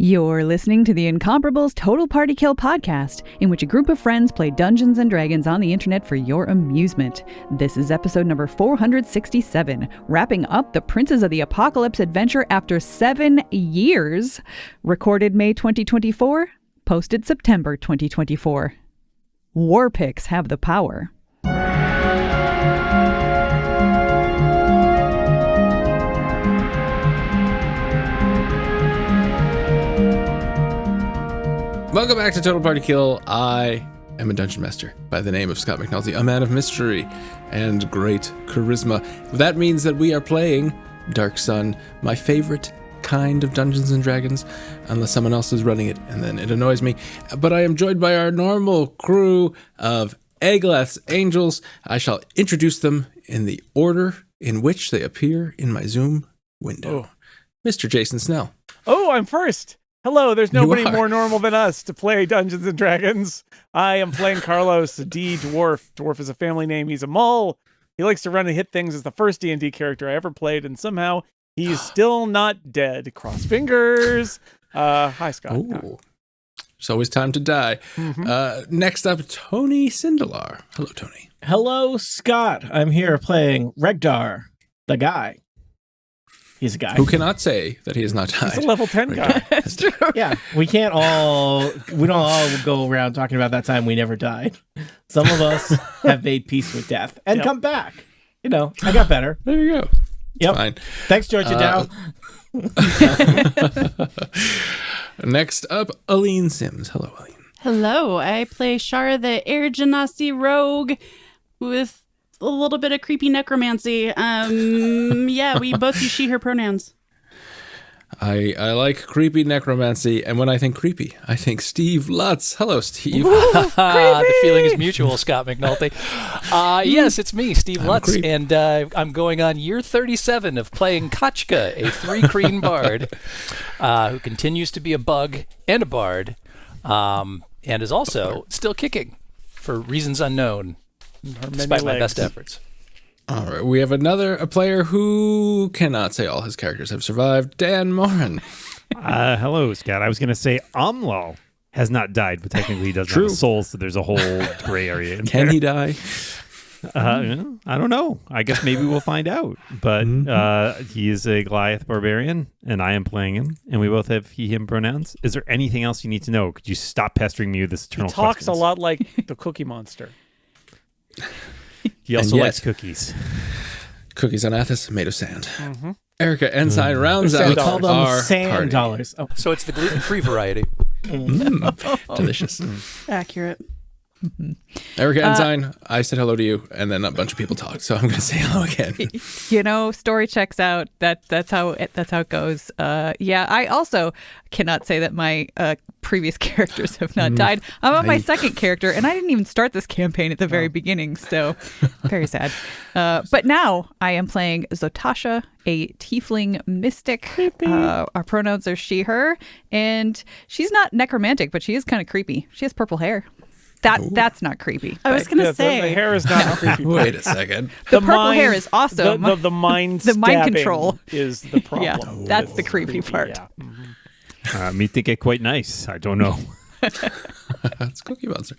You're listening to the Incomparables Total Party Kill podcast, in which a group of friends play Dungeons & Dragons on the internet for your amusement. This is episode number 467, wrapping up the Princes of the Apocalypse adventure after 7 years. Recorded May 2024, posted September 2024. War picks have the power. Welcome back to Total Party Kill. I am a dungeon master by the name of Scott McNulty, a man of mystery and great charisma. That means that we are playing Dark Sun, my favorite kind of Dungeons and Dragons, unless someone else is running it, and then it annoys me. But I am joined by our normal crew of Eglath's angels. I shall introduce them in the order in which they appear in my Zoom window. Mr. Jason Snell. Oh, I'm first. Hello, there's nobody more normal than us to play Dungeons & Dragons. I am playing Carlos, a D-Dwarf. Dwarf is a family name. He's a mole. He likes to run and hit things as the first D&D character I ever played, and somehow he's still not dead. Cross fingers. Hi, Scott. Ooh. It's always time to die. Mm-hmm. Next up, Tony Sindelar. Hello, Tony. Hello, Scott. I'm here playing Regdar, the guy. He's a guy who cannot say that he has not died. He's a level 10 guy. That's true. Yeah, we don't all go around talking about that time we never died. Some of us have made peace with death and come back. You know, I got better. There you go. Yep. Fine. Thanks, Georgia Dow. Next up, Aline Sims. Hello, Aline. Hello, I play Shara the Air Genasi rogue with a little bit of creepy necromancy. Yeah, we both use she, her pronouns. I like creepy necromancy, and when I think creepy, I think Steve Lutz. Hello, Steve. The feeling is mutual, Scott McNulty. Yes, it's me, Steve Lutz, and I'm going on year 37 of playing Kachka, a 3-creen bard, who continues to be a bug and a bard, and is also still kicking for reasons unknown. Despite my best efforts. All right, we have a player who cannot say all his characters have survived. Dan Morin. Hello, Scott. I was going to say Amlal has not died, but technically he doesn't have a soul, so there's a whole gray area in Can there. he die? I don't know. I guess maybe we'll find out. But he is a Goliath barbarian, and I am playing him, and we both have he, him pronouns. Is there anything else you need to know? Could you stop pestering me with this eternal questions? He talks questions? a lot like the Cookie Monster. He also likes cookies. Cookies on Athos, made of sand. Mm-hmm. Erica Ensign rounds out our sand party. dollars. Oh. So it's the gluten-free variety. Delicious. Accurate. Erica Ensign, I said hello to you, and then a bunch of people talked, so I'm going to say hello again. You know, story checks out. That's how it goes. Yeah, I also cannot say that my previous characters have not died. I'm on my second character, and I didn't even start this campaign at the very beginning, so very sad. But now I am playing Zotasha, a tiefling mystic. Our pronouns are she, her, and she's not necromantic, but she is kind of creepy. She has purple hair. That's not creepy. I was going to say. The hair is not creepy. Wait a second. The purple hair is awesome. The mind the mind control is the problem. Yeah, that's the creepy part. Yeah. Mm-hmm. Me think it quite nice. I don't know. It's Cookie Monster.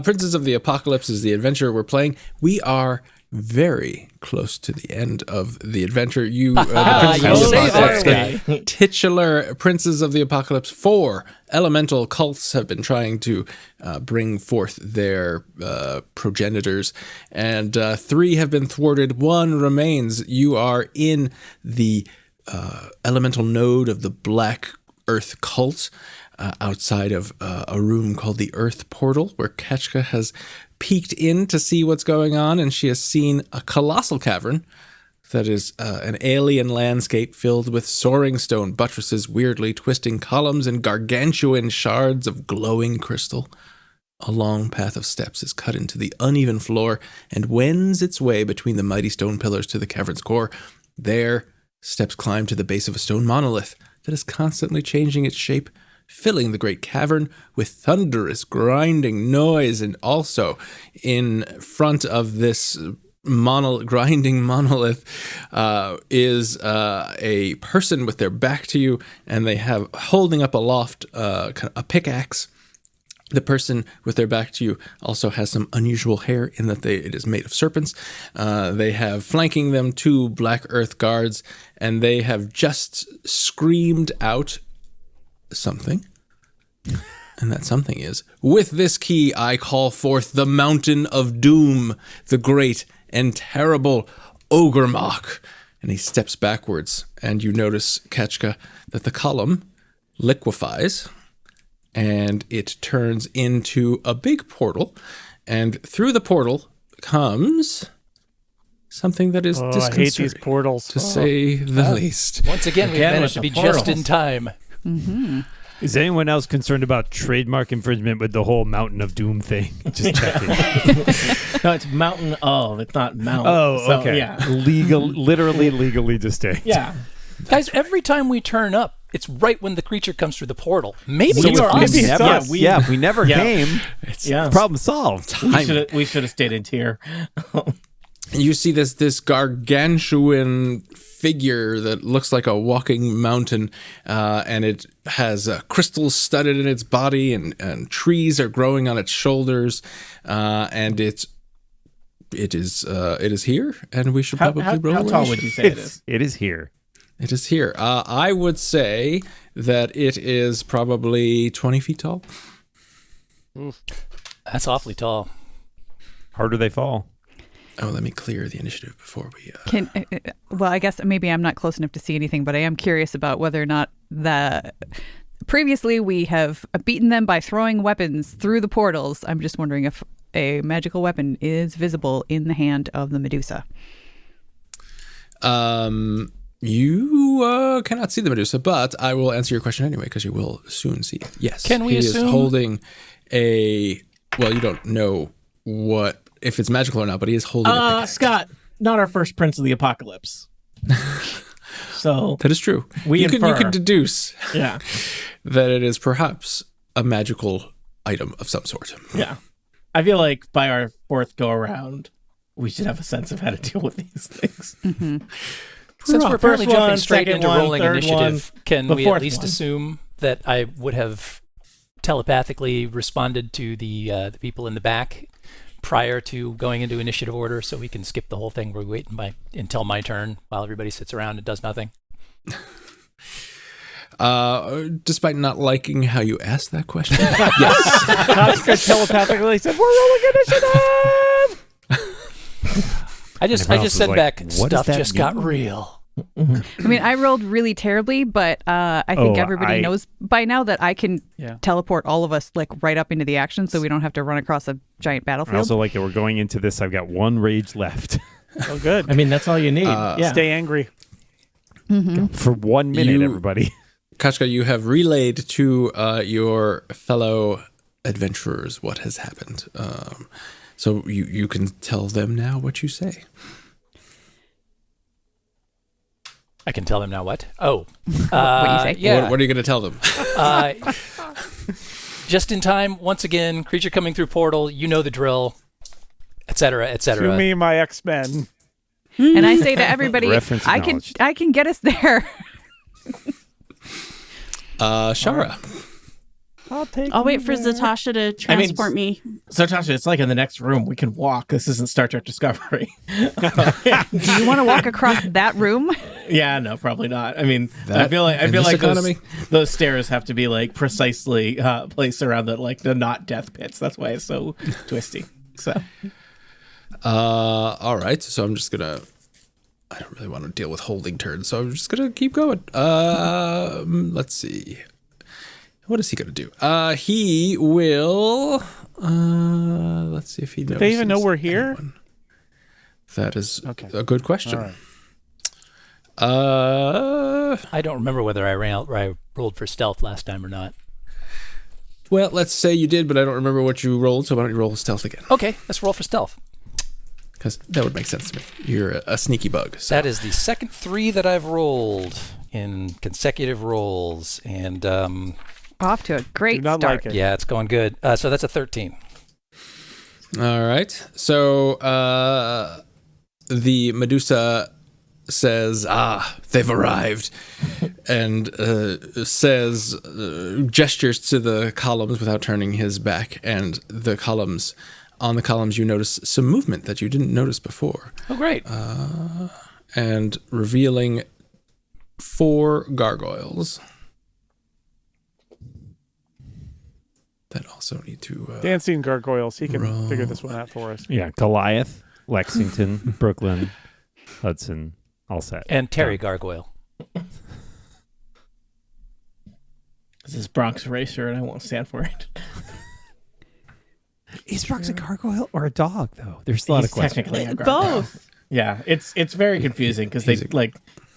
Princes of the Apocalypse is the adventure we're playing. We are very close to the end of the adventure. The titular Princes of the Apocalypse. 4 elemental cults have been trying to bring forth their progenitors, and 3 have been thwarted. 1 remains. You are in the elemental node of the Black Earth cult, outside of a room called the Earth Portal, where Kachka has peeked in to see what's going on, and she has seen a colossal cavern that is an alien landscape filled with soaring stone buttresses, weirdly twisting columns, and gargantuan shards of glowing crystal. A long path of steps is cut into the uneven floor and wends its way between the mighty stone pillars to the cavern's core. There, steps climb to the base of a stone monolith that is constantly changing its shape, filling the great cavern with thunderous grinding noise. And also in front of this grinding monolith is a person with their back to you, and they have holding up aloft a pickaxe. The person with their back to you also has some unusual hair in that it is made of serpents. They have flanking them 2 black earth guards, and they have just screamed out something. And that something is, "With this key I call forth the Mountain of Doom, the great and terrible Ogremach." And he steps backwards, and you notice, Ketchka, that the column liquefies, and it turns into a big portal, and through the portal comes something that is disconcerting, I hate these portals, to say the least. Once again, we managed to be just in time. Mm-hmm. Is anyone else concerned about trademark infringement with the whole Mountain of Doom thing? Just checking. No, it's Mountain of. It's not Mount. Oh, So, okay. yeah. Literally legally distinct. Yeah. Guys, every time we turn up, it's right when the creature comes through the portal. Maybe So it's if us. we Maybe never, it's us. if we never Yeah. came, Yeah. problem solved. We should have stayed in tier. You see this gargantuan figure that looks like a walking mountain, and it has crystals studded in its body, and trees are growing on its shoulders, and it is here, and we should probably roll. How tall would you say it is? It is here. It is here. I would say that it is probably 20 feet tall. That's awfully tall. Harder they fall. Oh, let me clear the initiative before we... Well, I guess maybe I'm not close enough to see anything, but I am curious about whether or not previously we have beaten them by throwing weapons through the portals. I'm just wondering if a magical weapon is visible in the hand of the Medusa. You cannot see the Medusa, but I will answer your question anyway, because you will soon see it. Yes. Can we assume... He is holding well, you don't know if it's magical or not, but he is holding a pickaxe. Scott, not our first Prince of the Apocalypse. So That is true. We you can deduce yeah. that it is perhaps a magical item of some sort. Yeah. I feel like by our 4th go around, we should have a sense of how to deal with these things. Mm-hmm. Since we're apparently First jumping one, straight second into one, rolling third initiative, one, can the we at fourth least one. assume that I would have telepathically responded to the people in the back prior to going into initiative order, so we can skip the whole thing where we wait until my turn while everybody sits around and does nothing? Despite not liking how you asked that question, yes. Koska telepathically said, "We're rolling initiative." I just Everyone else said was back, like, what does stuff that just mean? got real. I mean, I rolled really terribly, but I think everybody I- knows by now that I can Yeah. teleport all of us like right up into the action, so we don't have to run across a giant I battlefield. also like that we're going into this. I've got 1 rage left Oh, good. I mean, that's all you need. Yeah. Stay angry. for 1 minute, You- everybody. Kachka, you have relayed to your fellow adventurers what has happened. So you can tell them now what you say. I can tell them now what? Oh. What you say? Yeah. What are you going to tell them? Just in time, once again, creature coming through portal, you know the drill, et cetera, et To cetera. me, my X-Men. And I say to everybody, Reference I can acknowledged. get us there. Shara. I'll wait for Zatasha to transport me. So, Tasha, it's like in the next room. We can walk. This isn't Star Trek Discovery. Do you want to walk across that room? Yeah, no, probably not. I mean, I That- feel like in this economy? those stairs have to be like precisely placed around the not death pits. That's why it's so twisty. So, All right. So I'm just gonna. I don't really want to deal with holding turns, so I'm just gonna keep going. Let's see. What is he gonna do? He will. Let's see if he knows. they even know we're here? anyone. That is Okay. a good question. All right. I don't remember whether I rolled for stealth last time or not. Well, let's say you did, but I don't remember what you rolled. So why don't you roll stealth again? Okay, let's roll for stealth. Because that would make sense to me. You're a sneaky bug. So. That is the second 3 that I've rolled in consecutive rolls, and Off to a great Do not start. like it. yeah, it's going good. So that's a 13. All right. So the Medusa says, they've arrived, and gestures to the columns without turning his back, and on the columns you notice some movement that you didn't notice before. Oh, great. And revealing 4 gargoyles that also need to... Dancing gargoyles. He can figure this one out for us. Yeah, Goliath, Lexington, Brooklyn, Hudson, all set. And Terry Gargoyle. This is Bronx Racer, and I won't stand for it. Is Bronx a gargoyle or a dog, though? There's a lot of questions. Technically a gargoyle. Both. Yeah, it's very confusing because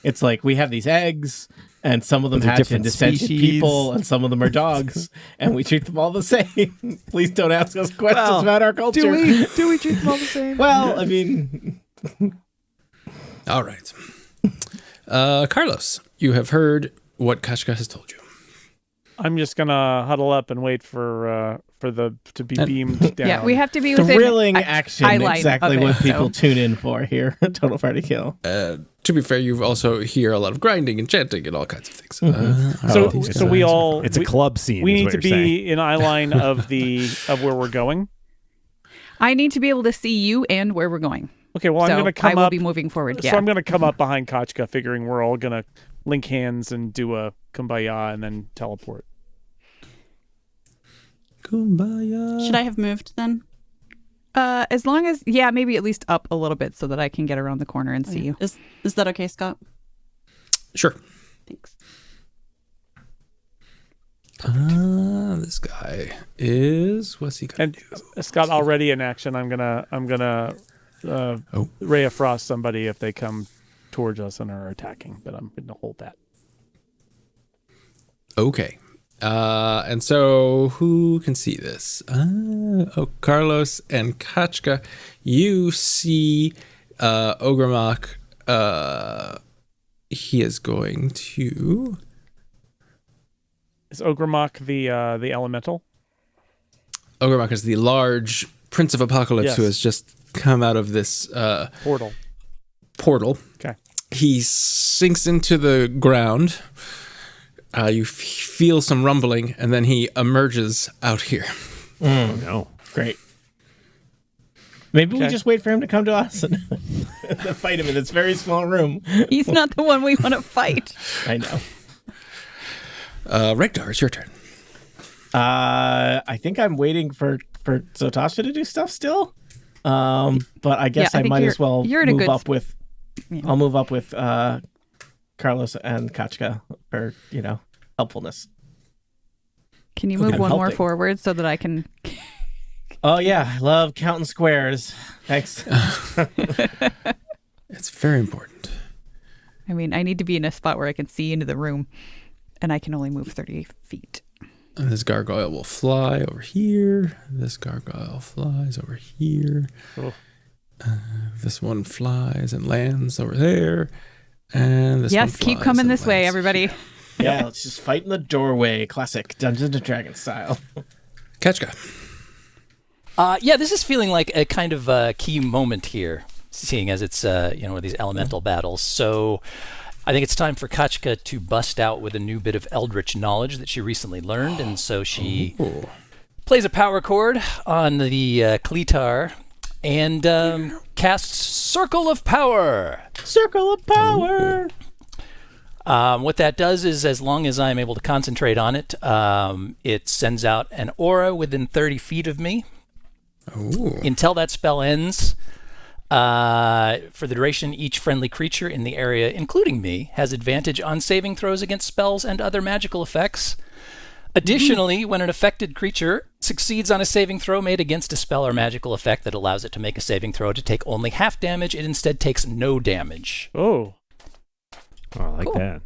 it's like we have these eggs, and some of them They're hatch different into sentient species. people, and some of them are dogs, and we treat them all the same. Please don't ask us questions about our culture. Do we treat them all the same? Well, I mean, All right. Carlos, you have heard what Kachka has told you. I'm just gonna huddle up and wait for to be beamed down. Yeah, we have to be within thrilling a action, eye line exactly of it, what people so. tune in for here. Total Party Kill. To be fair, you also hear a lot of grinding and chanting and all kinds of things. So we all It's a club scene. we is need what to you're saying. be in eye line of where we're going. I need to be able to see you and where we're going. Okay, well So I'm gonna come I will up. be moving forward. So Yeah. I'm gonna come up behind Kachka, figuring we're all gonna link hands and do a kumbaya and then teleport. Kumbaya. Should I have moved then? As long as maybe at least up a little bit so that I can get around the corner and see you. Is that okay, Scott? Sure. Thanks. This guy is... What's he gonna And do? Scott, already in action. I'm gonna ray of frost somebody if they come towards us and are attacking. But I'm gonna hold that. Okay. And so who can see this? Carlos and Kachka. You see Ogremok. He is going to... Is Ogremok the elemental? Ogremok is the large Prince of Apocalypse who Yes. has just come out of this portal. Okay. He sinks into the ground. You feel some rumbling, and then he emerges out here. Oh, no. Great. Maybe we Okay. just wait for him to come to us and fight him in this very small room. He's not the one we want to fight. I know. Rekdar, it's your turn. I think I'm waiting for Zotasha to do stuff still. But I guess I I think might as well you're in a move good up with. Yeah. I'll move up with Carlos and Kachka for helpfulness. Can you Okay, move I'm one more helping. forward so that I can? Oh yeah, I love counting squares. Thanks. It's very important. I mean, I need to be in a spot where I can see into the room, and I can only move 30 feet. And this gargoyle will fly over here. This gargoyle flies over here. Oh. This one flies and lands over there. And this one Yes, keep flies coming and this way, lands everybody. Yeah, let's just fight in the doorway. Classic Dungeons and Dragons style. Kachka. This is feeling like a kind of key moment here, seeing as it's one of these elemental battles. So I think it's time for Kachka to bust out with a new bit of eldritch knowledge that she recently learned, and so she plays a power chord on the Kletar and casts Circle of Power. Circle of Power. What that does is, as long as I'm able to concentrate on it, it sends out an aura within 30 feet of me. Ooh. Until that spell ends, for the duration, each friendly creature in the area, including me, has advantage on saving throws against spells and other magical effects. Additionally, when an affected creature succeeds on a saving throw made against a spell or magical effect that allows it to make a saving throw to take only half damage, it instead takes no damage Oh. Oh, I like that.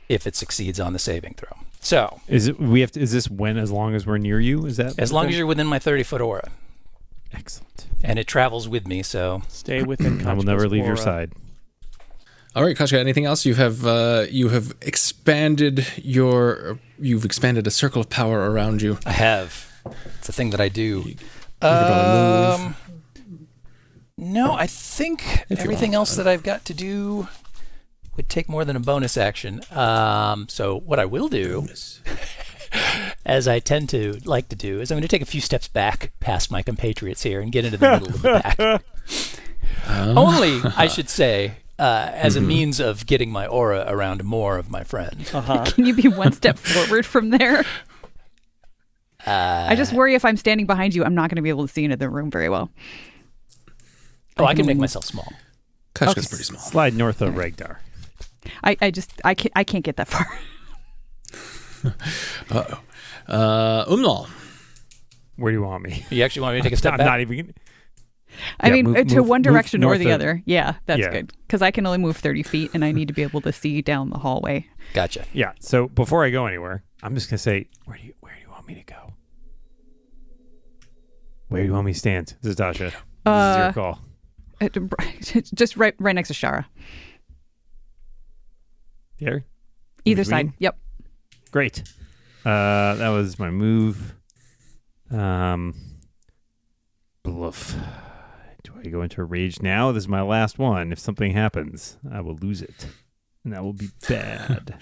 if it succeeds on the saving throw. So, Is it? Is this when? As long as we're near you? Is that? as long as you're within my 30-foot aura, Excellent. and it travels with me, so Stay within. I will never Kachka's leave your aura. side. All right, Kachka, anything else? You have expanded you've expanded a circle of power around you. I have. It's a thing that I do. You could probably move. No, I think everything else that I've got to do would take more than a bonus action. So what I will do, as I tend to like to do, is I'm going to take a few steps back past my compatriots here and get into the middle of the pack. Only, I should say, as a means of getting my aura around more of my friends. Can you be one step forward from there? I just worry if I'm standing behind you, I'm not going to be able to see into the room very well. I can make myself small. Kashka's pretty small. Slide north of Regdar. I can't get that far. Umlal. Where do you want me? You actually want me to take a step I'm back? not even. I mean, move- to move- one move direction or north the of- other. Yeah, that's Yeah. good. Because I can only move 30 feet, and I need to be able to see down the hallway. Gotcha. Yeah. So before I go anywhere, I'm just gonna say, where do you want me to go? Where do you want me to stand, Zatasha? This is your call. Just right next to Shara. There. Either between? side. Yep. Great. That was my move. Bluff. Do I go into a rage now? This is my last one. If something happens, I will lose it. And that will be bad.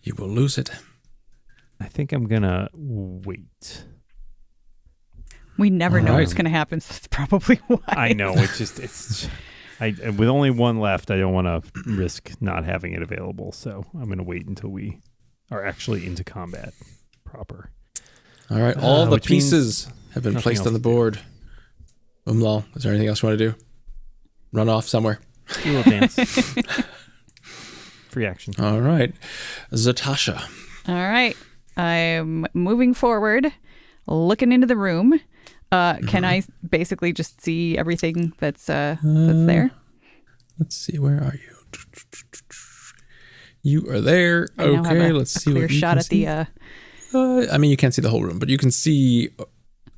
You will lose it. I think I'm gonna wait. We never know Alright. what's going to happen, so that's probably why. I know. With only one left, I don't want to risk not having it available. So I'm going to wait until we are actually into combat proper. All right. All the Which means pieces have been nothing placed else on the to do. board. Umlal, is there anything else you want to do? Run off somewhere. Do a little dance. Free action. All right. Zatasha. All right. I'm moving forward, looking into the room. Can I basically just see everything that's there? Let's see. Where are you? You are there. I now have Okay. a Let's see clear what you shot can at see. I mean, you can't see the whole room, but you can see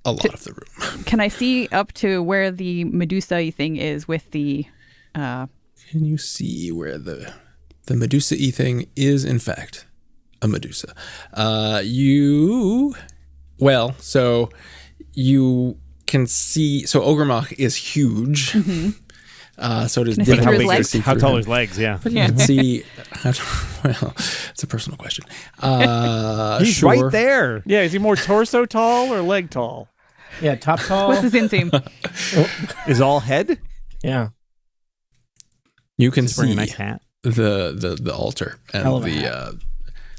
a lot of the room. Can I see up to where the Medusa thing is with the? Can you see where the Medusa-y thing is, in fact, a Medusa? So you can see. So Ogremach is huge. So it is Can I see difficult through his to legs? see How through tall him. are his legs? Yeah. But you can see. Well, it's a personal question. He's Sure. right there. Yeah, is he more torso tall or leg tall? Yeah, top tall. What's his inseam? Is all head? Yeah. You can He's wearing see a nice hat. the altar Hell and of a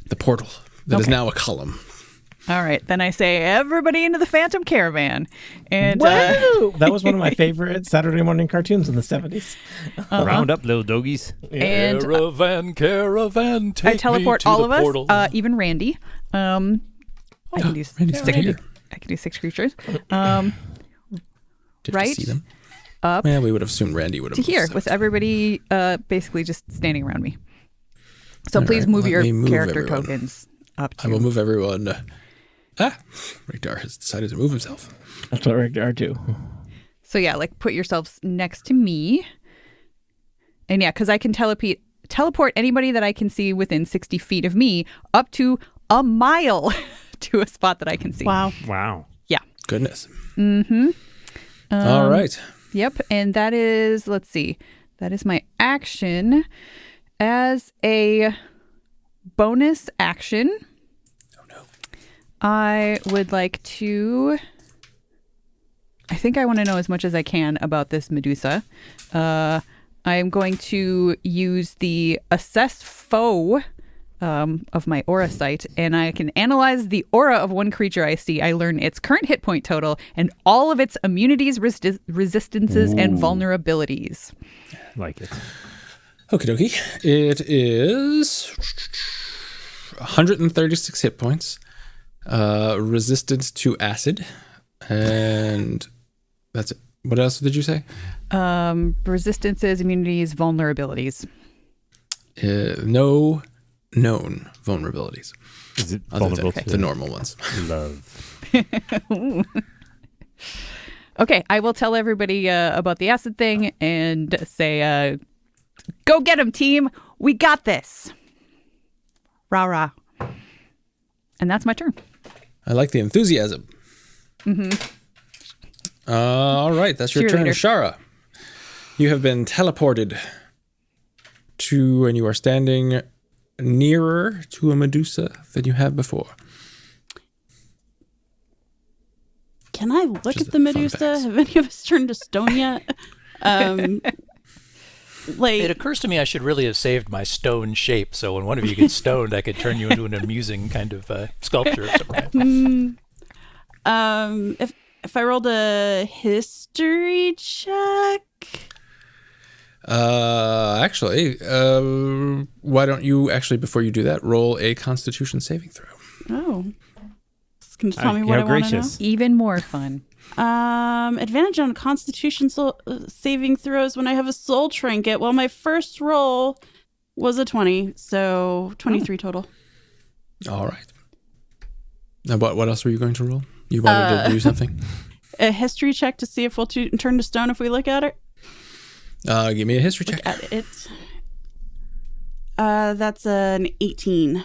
the portal that is Okay. now a column. All right, then I say everybody into the Phantom Caravan, and Woo! That was one of my favorite Saturday morning cartoons in the 70s. Round up, little doggies. and Caravan, take I teleport me to all the of portal. us, even Randy. I can do Randy's still here. I can do 6 creatures. Did Right you see them? Up Yeah, we would have assumed Randy would have. to here moved with south. everybody basically just standing around me. So All please right, move let your me move character everyone. tokens up I will to. move everyone. Rikdar has decided to move himself. That's what Rick are too. So yeah, like put yourselves next to me. And yeah, because I can teleport anybody that I can see within 60 feet of me up to a mile to a spot that I can see. Wow. Wow. Goodness. Mm-hmm. All right. Yep. And that is, let's see, that is my action. As a bonus action, I would like to, I think I want to know as much as I can about this Medusa. I am going to use the assess foe of my aura sight, and I can analyze the aura of one creature I see. I learn its current hit point total and all of its immunities, resistances, and vulnerabilities. Like it. Okie dokie. It is 136 hit points, resistant to acid, and that's it. What else did you say? Resistances, immunities, vulnerabilities. No known vulnerabilities Is it other vulnerable than to the normal ones. love? Okay, I will tell everybody about the acid thing and say, go get him, team. We got this. Rah, rah. And that's my turn. I like the enthusiasm. All right, that's your turn, Cheerleader. Shara. You have been teleported to, and you are standing nearer to a Medusa than you have before. Can I look Just at the fun Medusa? facts. Have any of us turned to stone yet? It occurs to me I should really have saved my stone shape, so when one of you gets stoned, I could turn you into an amusing kind of sculpture of some kind. If I rolled a history check, Actually, why don't you actually, before you do that, roll a Constitution saving throw? Can you tell me what I want to know? Even more fun. Advantage on Constitution saving throws when I have a soul trinket. Well, my first roll was a 20, so 23 total. All right. Now, what else were you going to roll? You wanted to do something? A history check to see if we'll turn to stone if we look at it. Give me a history check. Look at it. That's an 18.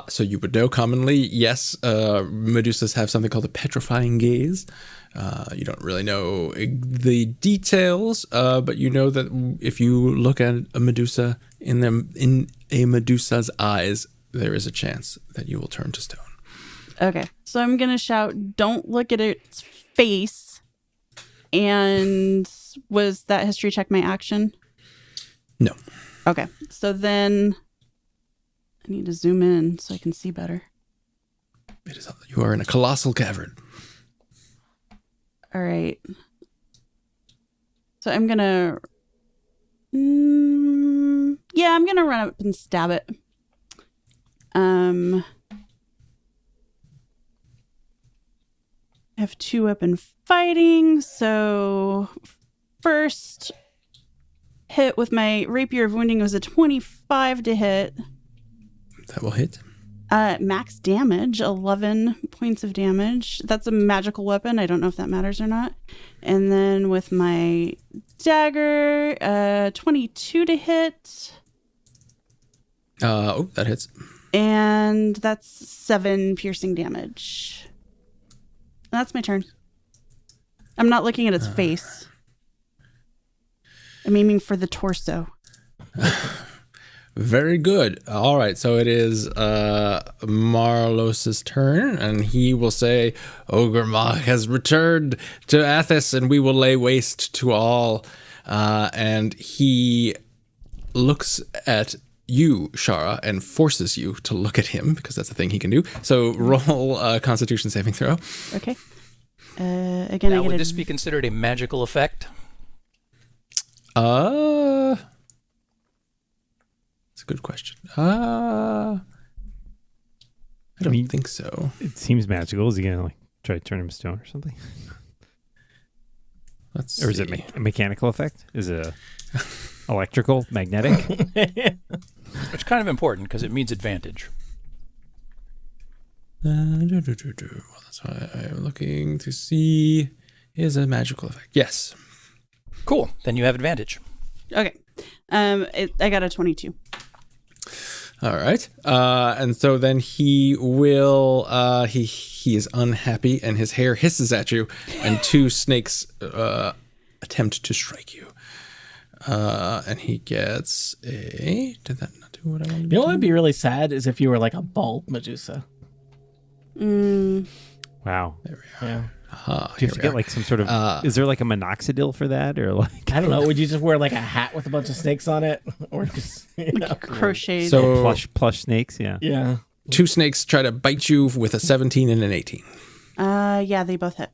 So you would know commonly, yes, Medusas have something called a petrifying gaze. You don't really know the details, but you know that if you look at a Medusa in a Medusa's eyes, there is a chance that you will turn to stone. Okay, so I'm gonna shout, "Don't look at its face!" And was that history check my action? No. Okay, so then I need to zoom in so I can see better. You are in a colossal cavern. All right. So I'm gonna, I'm gonna run up and stab it. I have 2 weapon fighting, so first hit with my rapier of wounding was a 25 to hit. That will hit. Max damage, 11 points of damage. That's a magical weapon. I don't know if that matters or not. And then with my dagger, 22 to hit. That hits. And that's 7 piercing damage. And that's my turn. I'm not looking at its face. I'm aiming for the torso. Very good. All right, so it is Marlos's turn, and he will say, Ogre Mach has returned to Athos, and we will lay waste to all. And he looks at you, Shara, and forces you to look at him, because that's the thing he can do. So roll a Constitution saving throw. Okay. Again, now, would this be considered a magical effect? That's a good question. I don't think so. It seems magical. Is he gonna try to turn him stone or something? Or is it a mechanical effect? Is it electrical, magnetic? It's kind of important because it means advantage. Well, that's why I'm looking to see is a magical effect. Yes. Cool. Then you have advantage. Okay. I got a 22. All right. And so then he will, he is unhappy and his hair hisses at you and 2 snakes attempt to strike you. And he gets a, did that not do what I wanted to do? You know what would be really sad is if you were like a bald Medusa. Wow. There we are. Yeah. Do you have to get some sort of, is there like a minoxidil for that? Or I don't know. Would you just wear like a hat with a bunch of snakes on it? Or just, Crocheted. So plush snakes? Yeah. Yeah. 2 snakes try to bite you with a 17 and an 18. Yeah, they both hit.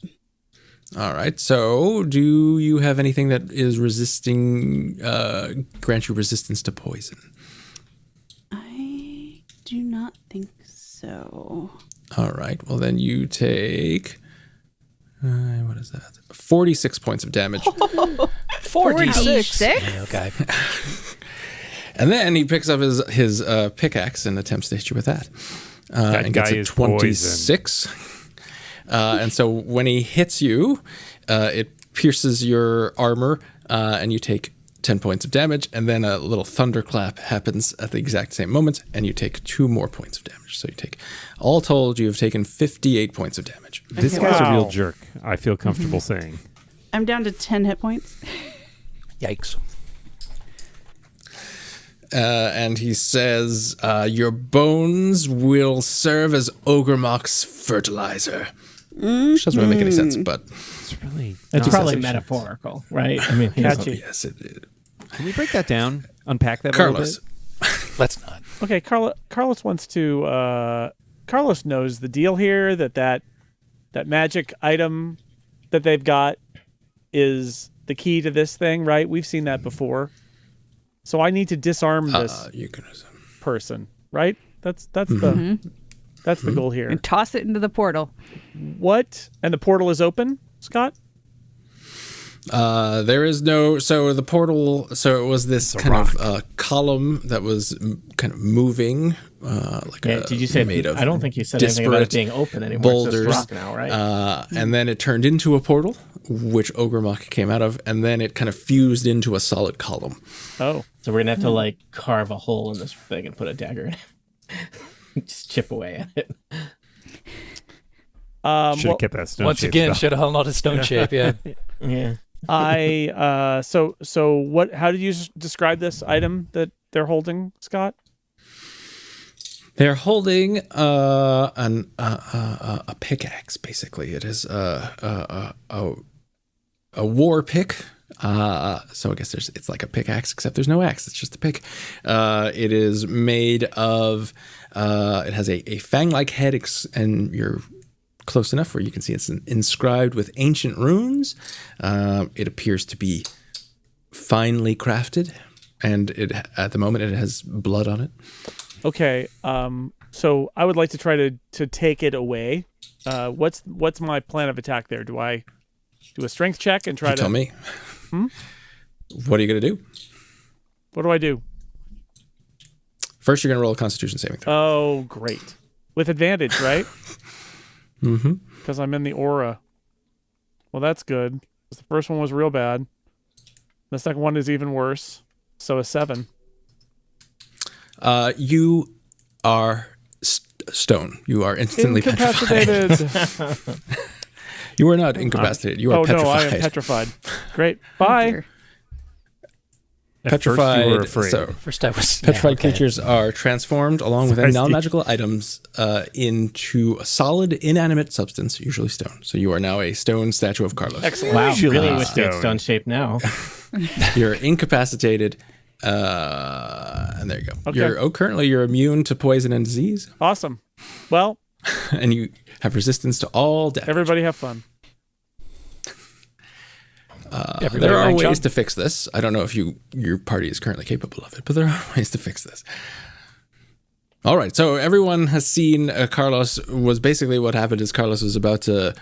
All right. So do you have anything that is resisting, grant you resistance to poison? I do not think so. All right. Well, then you take, what is that? 46 points of damage. 46? Okay. And then he picks up his pickaxe and attempts to hit you with that. And gets a 26. And so when he hits you, it pierces your armor, and you take 10 points of damage, and then a little thunderclap happens at the exact same moment, and you take 2 more points of damage. So you take, all told, you have taken 58 points of damage. This guy's a real jerk, I feel comfortable saying. I'm down to 10 hit points. Yikes. And he says, your bones will serve as Ogremok's fertilizer. Which doesn't really make any sense, but... It's probably metaphorical, right? I mean, Catchy. Yes, it is. Can we break that down? Unpack that a Carlos. little bit? Let's not. Okay, Carlos wants to. Carlos knows the deal here. That magic item that they've got is the key to this thing, right? We've seen that before. So I need to disarm this person, right? That's the goal here. And toss it into the portal. What? And the portal is open, Scott? There is no, so the portal, so it was this kind of column that was kind of moving, did you say made of I don't think you said anything about it being open anymore. boulders, it's just rock now, right? and then it turned into a portal, which Ogremok came out of, and then it kind of fused into a solid column. Oh. So we're going to have to like carve a hole in this thing and put a dagger in it. Just chip away at it. Should have kept that stone Once shape again, spell. should have held on to stone shape, yeah. Yeah. So what, how did you describe this item that they're holding, Scott? They're holding a pickaxe, basically. It is a war pick. So I guess it's like a pickaxe, except there's no axe. It's just a pick. It is made of. It has a fang-like head, and you're close enough where you can see it's inscribed with ancient runes. It appears to be finely crafted, and at the moment it has blood on it. Okay. So I would like to try to take it away. What's my plan of attack there? Do I do a strength check and try to tell me? What are you going to do? What do I do? First, you're going to roll a Constitution saving throw. Oh, great. With advantage, right? Mm-hmm. Because I'm in the aura. Well, that's good. 'Cause the first one was real bad. The second one is even worse. So a 7. You are stone. You are instantly petrified. Incapacitated. You are not incapacitated. You are petrified. No, I am petrified. Great. Bye. Dear. Petrified. At first you were afraid. So, First I was... petrified yeah, okay. creatures are transformed along with Sorry, non-magical items into a solid, inanimate substance, usually stone. So you are now a stone statue of Carlos. Excellent. Wow, Usually really wish they had stone. stone shape now. You're incapacitated, and there you go. Okay. Currently you're immune to poison and disease, Awesome. Well, and you have resistance to all damage. everybody have fun. Everybody There are rank ways up. to fix this. I don't know if your party is currently capable of it, but there are ways to fix this. All right, so everyone has seen Carlos. Was basically what happened is Carlos was about to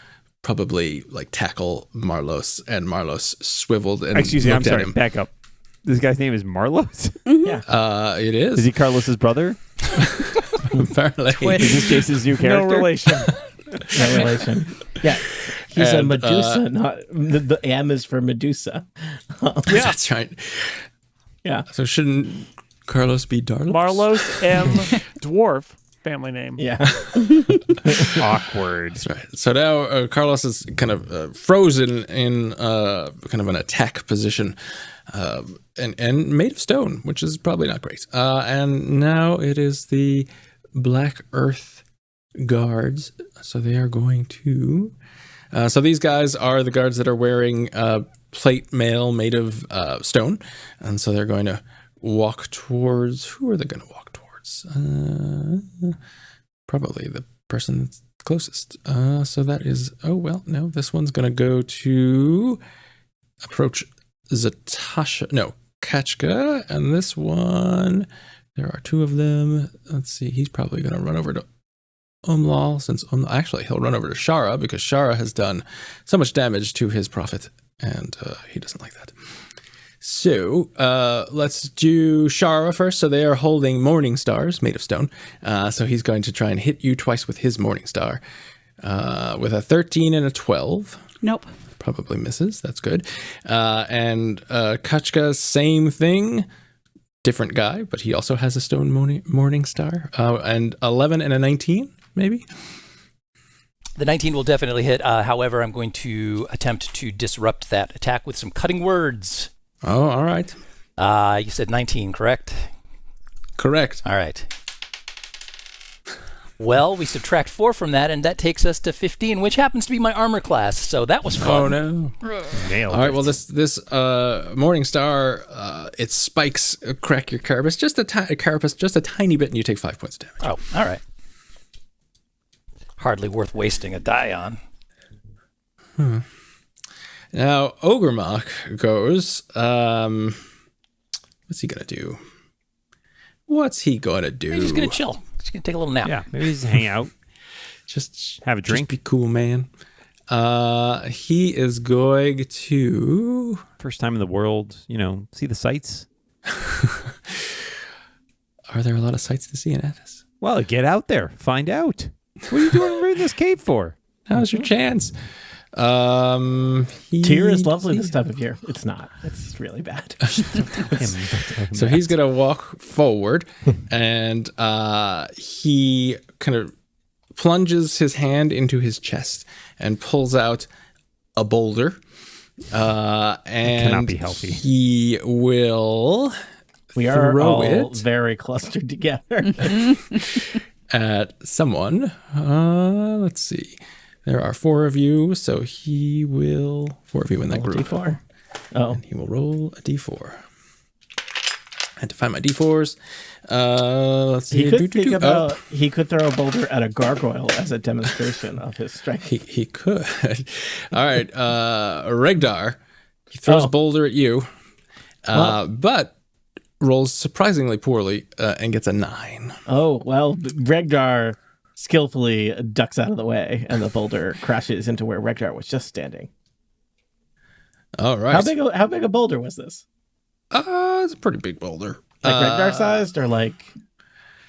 probably like tackle Marlos, and Marlos swiveled and Excuse me, I'm looked at sorry. him. Back up. This guy's name is Marlos? It is. Is he Carlos's brother? Apparently. Is this Jason's new character? No relation. No relation. Yeah. He's a And, Medusa, not the M is for Medusa. That's right. Yeah. So shouldn't Carlos be Darlos? Marlos M. Dwarf, family name. Yeah. Awkward. That's right. So now Carlos is kind of frozen in kind of an attack position, and made of stone, which is probably not great. And now it is the Black Earth guards. So they are going to. So these guys are the guards that are wearing plate mail made of stone, and so they're going to walk towards. Who are they going to walk towards? Probably the person that's closest. So that is. Oh well, no. This one's going to go to approach Zatasha. No, Kachka, and this one. There are two of them. Let's see. He's probably going to run over to Umlal, since actually he'll run over to Shara because Shara has done so much damage to his prophet, and he doesn't like that. So let's do Shara first. So they are holding morning stars made of stone. So he's going to try and hit you twice with his morning star, with a 13 and a 12. Nope. Probably misses. That's good. And Kachka, same thing. Different guy, but he also has a stone morning star. And 11 and a 19. Maybe. The 19 will definitely hit. However, I'm going to attempt to disrupt that attack with some cutting words. Oh, all right. You said 19, correct? Correct. All right. Well, we subtract 4 from that, and that takes us to 15, which happens to be my armor class. So that was fun. Oh no! Nailed All right. it. Well, this Morning Star, its spikes crack your carapace just a tiny bit, and you take 5 points of damage. Oh, all right. Hardly worth wasting a die on. Now Ogremok goes. What's he gonna do? He's just gonna chill. He's gonna take a little nap. Yeah, maybe just hang out, Just have a drink. Just be cool, man. He is going to. First time in the world, see the sights. Are there a lot of sights to see in Attis? Well, get out there, find out. What are you doing in this cave for? Now's your chance. Tyr is lovely this time of year. It's not. It's really bad. So he's gonna walk forward, and he kind of plunges his hand into his chest and pulls out a boulder. And cannot be healthy. He will. We are throw all it very clustered together. at someone. Let's see. There are 4 of you, so he will 4 of you in that group. D4. Oh, And he will roll a d4. I had to find my d4s. Let's see. he could think about. He could throw a boulder at a gargoyle as a demonstration of his strength. He could. All right. Regdar, he throws a boulder at you, but rolls surprisingly poorly and gets a 9. Oh, well, Regdar skillfully ducks out of the way, and the boulder crashes into where Regdar was just standing. All right. How big a boulder was this? It's a pretty big boulder. Like Regdar sized, or like,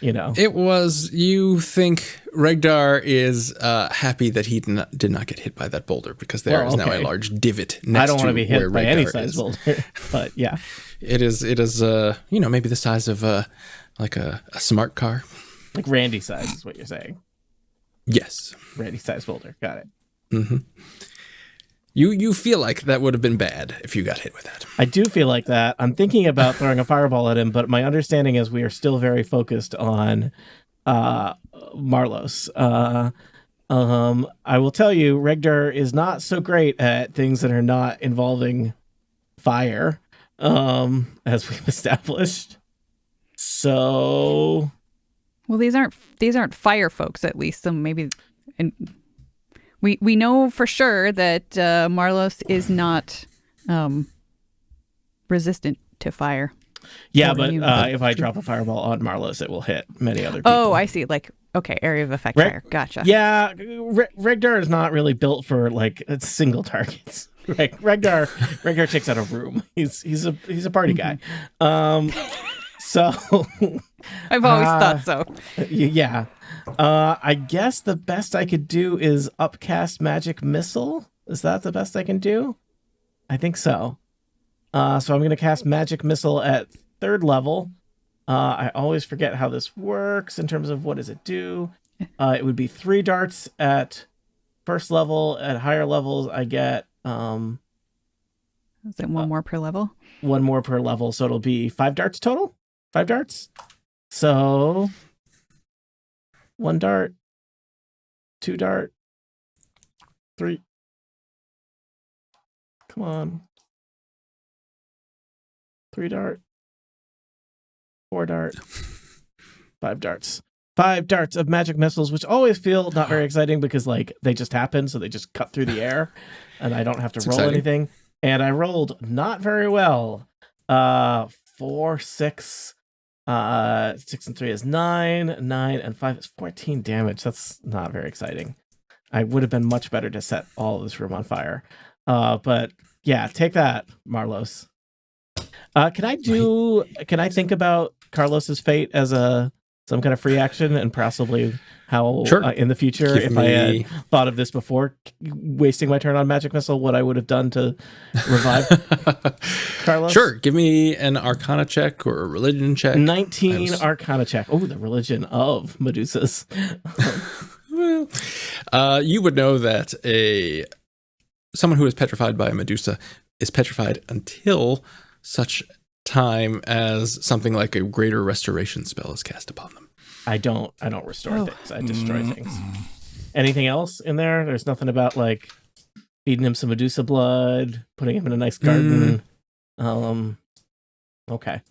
It was. You think Regdar is happy that he did not get hit by that boulder because there is now a large divot next to I don't want to be hit where by Regdar any is. size boulder, but yeah. It is. Maybe the size of like a smart car. Like Randy size is what you're saying. Yes. Randy size boulder. Got it. Mm-hmm. You feel like that would have been bad if you got hit with that. I do feel like that. I'm thinking about throwing a fireball at him, but my understanding is we are still very focused on Marlos. I will tell you, Regdar is not so great at things that are not involving fire, as we've established. So, Well, these aren't fire folks, at least. So maybe, and we know for sure that Marlos is not resistant to fire. yeah, Or but immune. if I drop a fireball on Marlos, it will hit many other people. Oh, I see. Like, okay, area of effect fire. Gotcha. Yeah, Regdar is not really built for like single targets. Regdar takes out a room. He's a party guy. So I've always thought so. yeah. I guess the best I could do is upcast magic missile. Is that the best I can do? I think so. So I'm going to cast magic missile at 3rd level. I always forget how this works in terms of what does it do. It would be 3 darts at 1st level. At higher levels, I get Is it one more per level? 1 more per level, so it'll be 5 darts total. 5 darts. So 1 dart, 2 dart, 3. Come on. 3 dart, 4 dart, 5 darts. 5 darts of magic missiles, which always feel not very exciting because like they just happen, so they just cut through the air, and I don't have to roll exciting. anything. And I rolled not very well. 4, 6. 6 and 3 is 9. 9 and 5 is 14 damage. That's not very exciting. I would have been much better to set all of this room on fire. But yeah, take that, Marlos. Can I think about Carlos's fate as some kind of free action and possibly how in the future, if I had thought of this before wasting my turn on magic missile, what I would have done to revive Carlos? Sure. Give me an Arcana check or a religion check. 19 Arcana check. Oh, the religion of Medusas. Well, you would know that someone who is petrified by a Medusa is petrified until such time as something like a greater restoration spell is cast upon them. I don't restore things. I destroy things. Anything else in there? There's nothing about like feeding him some Medusa blood, putting him in a nice garden. Okay.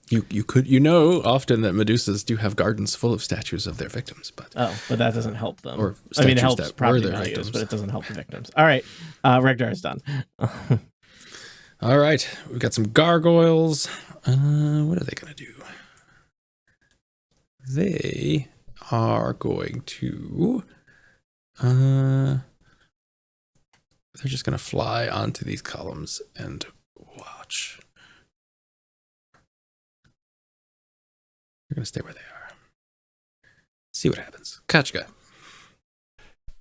You could often that Medusas do have gardens full of statues of their victims, but but that doesn't help them. Or I mean, it statues helps that were property their values, victims. but it doesn't help the victims. All right, Regdar is done. All right, we've got some gargoyles. What are they going to do? They are going to... they're just going to fly onto these columns and watch. They're going to stay where they are. See what happens. Kachka.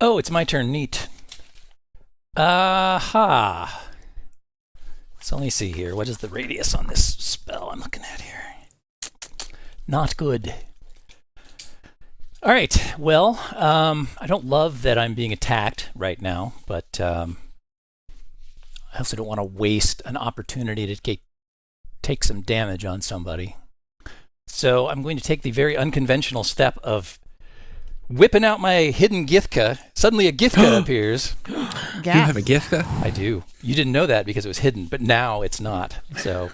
Oh, it's my turn. Neat. Aha. Let's only see here. What is the radius on this spell I'm looking at here? Not good. All right. Well, I don't love that I'm being attacked right now, but I also don't want to waste an opportunity to take some damage on somebody. So I'm going to take the very unconventional step of whipping out my hidden Githka. Suddenly a Githka appears. You have a Githka? I do. You didn't know that because it was hidden, but now it's not. So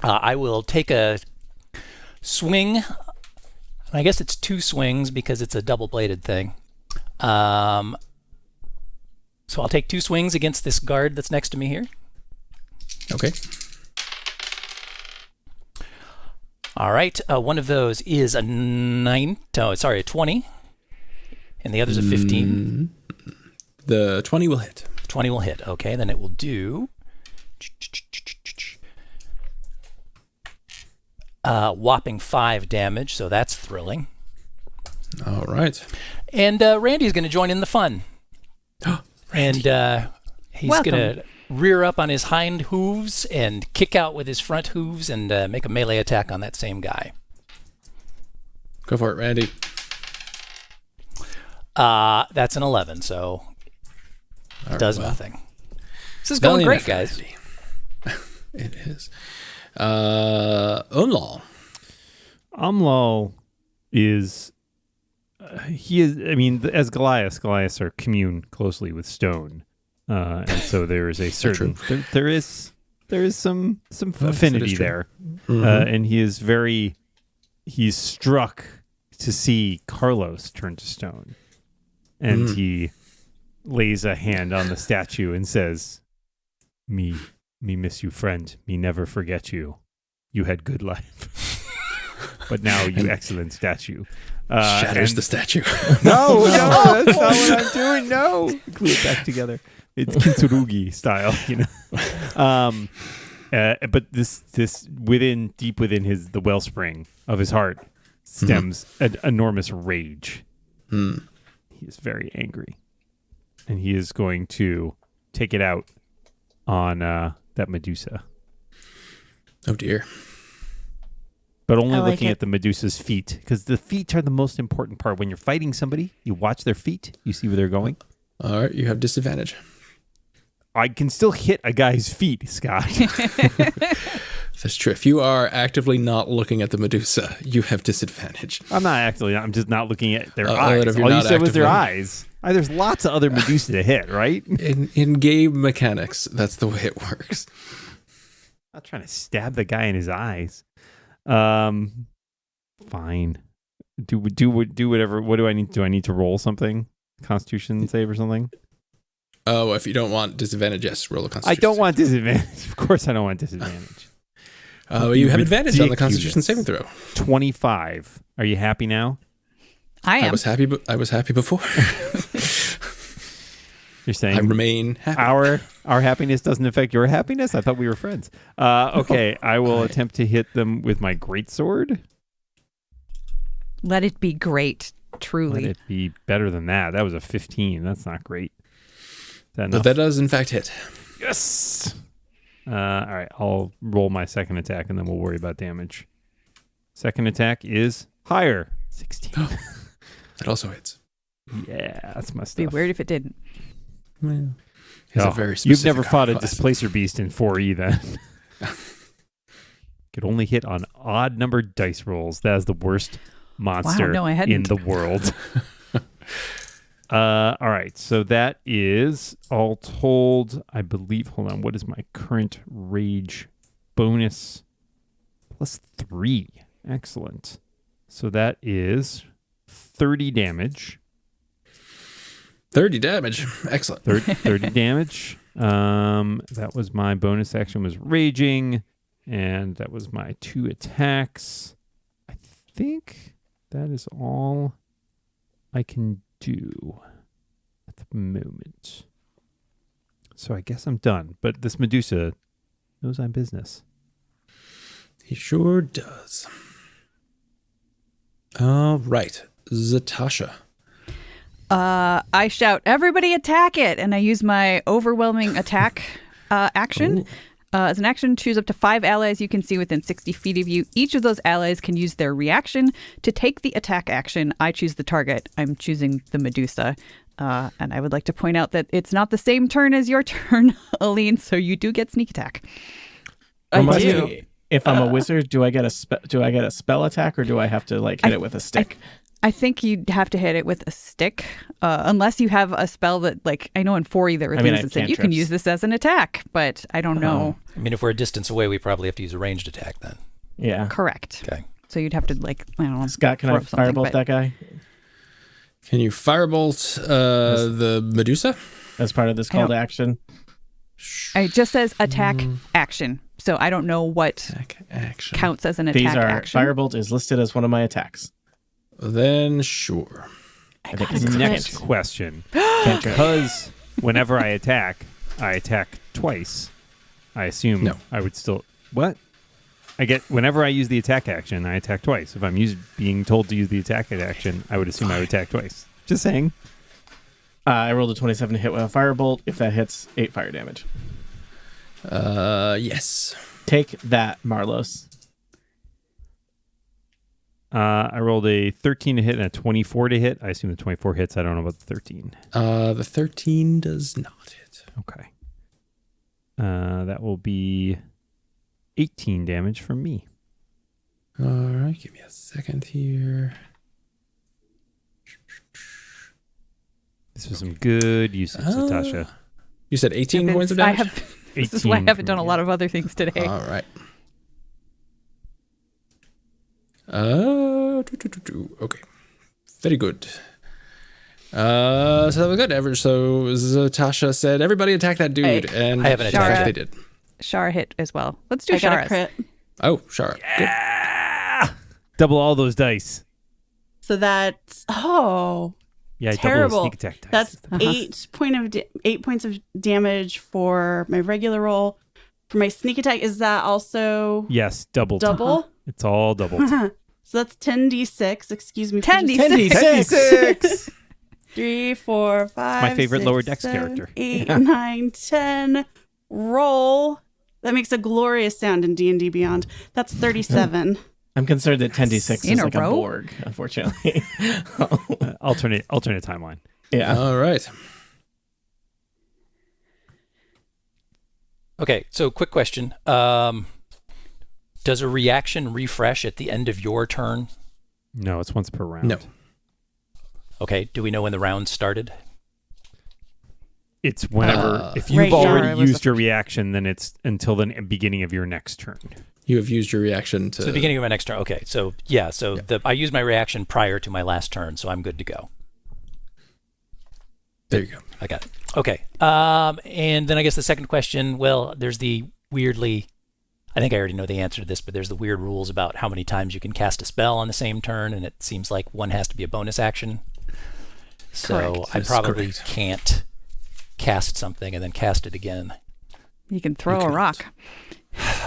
I will take a swing. I guess it's 2 swings because it's a double-bladed thing. So I'll take 2 swings against this guard that's next to me here. Okay. All right. One of those is a 20, and the other's a 15. The 20 will hit. 20 will hit. Okay, then it will do whopping 5 damage, so that's thrilling. All right. And Randy's going to join in the fun. And he's going to rear up on his hind hooves and kick out with his front hooves and make a melee attack on that same guy. Go for it, Randy. That's an 11, so it does nothing. This is going great, guys. It is. Umlaw. Umlaw is... he is... I mean, as Goliaths are commune closely with stone. And so there is a certain... There is some affinity there. Mm-hmm. And he is very... He's struck to see Carlos turn to stone. And he lays a hand on the statue and says, Me miss you, friend. Me never forget you. You had good life. But now you excellent statue. Shatters the statue. No, that's not what I'm doing. No. Glue it back together. It's Kintsurugi style, you know. But this deep within the wellspring of his heart stems an enormous rage. He is very angry, and he is going to take it out on that Medusa. Oh dear! But only looking at the Medusa's feet, because the feet are the most important part. When you're fighting somebody, you watch their feet, you see where they're going. All right, you have disadvantage. I can still hit a guy's feet, Scott. That's true. If you are actively not looking at the Medusa, you have disadvantage. I'm just not looking at their eyes. All you said was their eyes. There's lots of other Medusa to hit, right? In game mechanics, that's the way it works. I'm not trying to stab the guy in his eyes. Fine. Do whatever. What do I need? Do I need to roll something? Constitution save or something? Oh, if you don't want disadvantage, yes, roll a Constitution. I don't want disadvantage. Of course, I don't want disadvantage. You have advantage on the Constitution saving throw. 25. Are you happy now? I am. I was happy before. You're saying I remain happy. Our happiness doesn't affect your happiness? I thought we were friends. Okay, I will attempt to hit them with my greatsword. Let it be great, truly. Let it be better than that. That was a 15. That's not great. But that does, in fact, hit. Yes! All right, I'll roll my second attack, and then we'll worry about damage. Second attack is higher. 16. That also hits. Yeah, that's my Be stuff. weird if it didn't. Yeah. It's a very You've specific never fought a class. displacer beast in 4E then. Could only hit on odd numbered dice rolls. That is the worst monster no, I hadn't. in the world. All right, so that is all told, I believe. Hold on, what is my current rage bonus? +3. Excellent. So that is 30 damage. 30 damage. Excellent. 30 damage. That was my bonus action was raging, and that was my 2 attacks. I think that is all I can do at the moment. So I guess I'm done. But this Medusa knows I'm business. He sure does. All right. Zatasha. I shout, "Everybody attack it!" And I use my overwhelming attack action. As an action, choose up to 5 allies you can see within 60 feet of you. Each of those allies can use their reaction to take the attack action. I choose the target. I'm choosing the Medusa. And I would like to point out that it's not the same turn as your turn, Aline, so you do get sneak attack. I Remind do. me, if I'm a wizard, do I get a spell attack, or do I have to hit it with a stick? I think you'd have to hit it with a stick, unless you have a spell that, I know in 4E there are I mean, things I that say have you can cantrips. use this as an attack, but I don't know. I mean, if we're a distance away, we probably have to use a ranged attack then. Yeah. Correct. Okay. So you'd have to, I don't know. Scott, can I throw something, firebolt but- that guy Can you firebolt the Medusa? as part of this call to action? It just says attack action, so I don't know what Attack action. counts as an attack These are action. firebolt is listed as one of my attacks. Then sure. I think gotta it's quit. Next question. cantrip. Because whenever I attack twice. I assume No. I would still... What? Whenever I use the attack action, I attack twice. If I'm being told to use the attack action, I would assume I would attack twice. Just saying. I rolled a 27 to hit with a firebolt. If that hits, 8 fire damage. Yes. Take that, Marlos. I rolled a 13 to hit and a 24 to hit. I assume the 24 hits. I don't know about the 13. The 13 does not hit. Okay. That will be 18 damage from me. All right, give me a second here. This was some good usage, Natasha. You said 18 points of I damage? have. This is why I 18 haven't done a from lot of other things today. All right. Okay. Very good. So that was good. So Zatasha said, everybody attack that dude. Hey, and I haven't in fact, attacked. they did. Shara hit as well. Let's do I got a Shara's. crit. Oh, Shara. Good. Double all those dice. So that's Yeah, terrible. double sneak attack dice. That's is the- 8 points of damage for my regular roll. For my sneak attack, is that also Yes, doubled. double? It's all doubled. So that's 10d6. Excuse me. for 10d6. just- 10d6. 3, 4, 5. my favorite 6, lower decks 7, character. 8, 9, 10. Roll. That makes a glorious sound in D&D Beyond. That's 37. I'm concerned that 10d6 In is a like a row? Borg, unfortunately. Alternate timeline. Yeah. All right. Okay, so quick question. Does a reaction refresh at the end of your turn? No, it's once per round. No. Okay, do we know when the round started? It's whenever, if you've Right, already Shara was used your reaction, then it's until the beginning of your next turn. You have used your reaction to... So the beginning of my next turn. Okay, so I used my reaction prior to my last turn, so I'm good to go. There you go. I got it. Okay. And then I guess the second question, well, there's the weirdly, I think I already know the answer to this, but there's the weird rules about how many times you can cast a spell on the same turn, and it seems like one has to be a bonus action. So Correct. I That's probably correct. can't cast something and then cast it again. You can throw You a cannot. rock.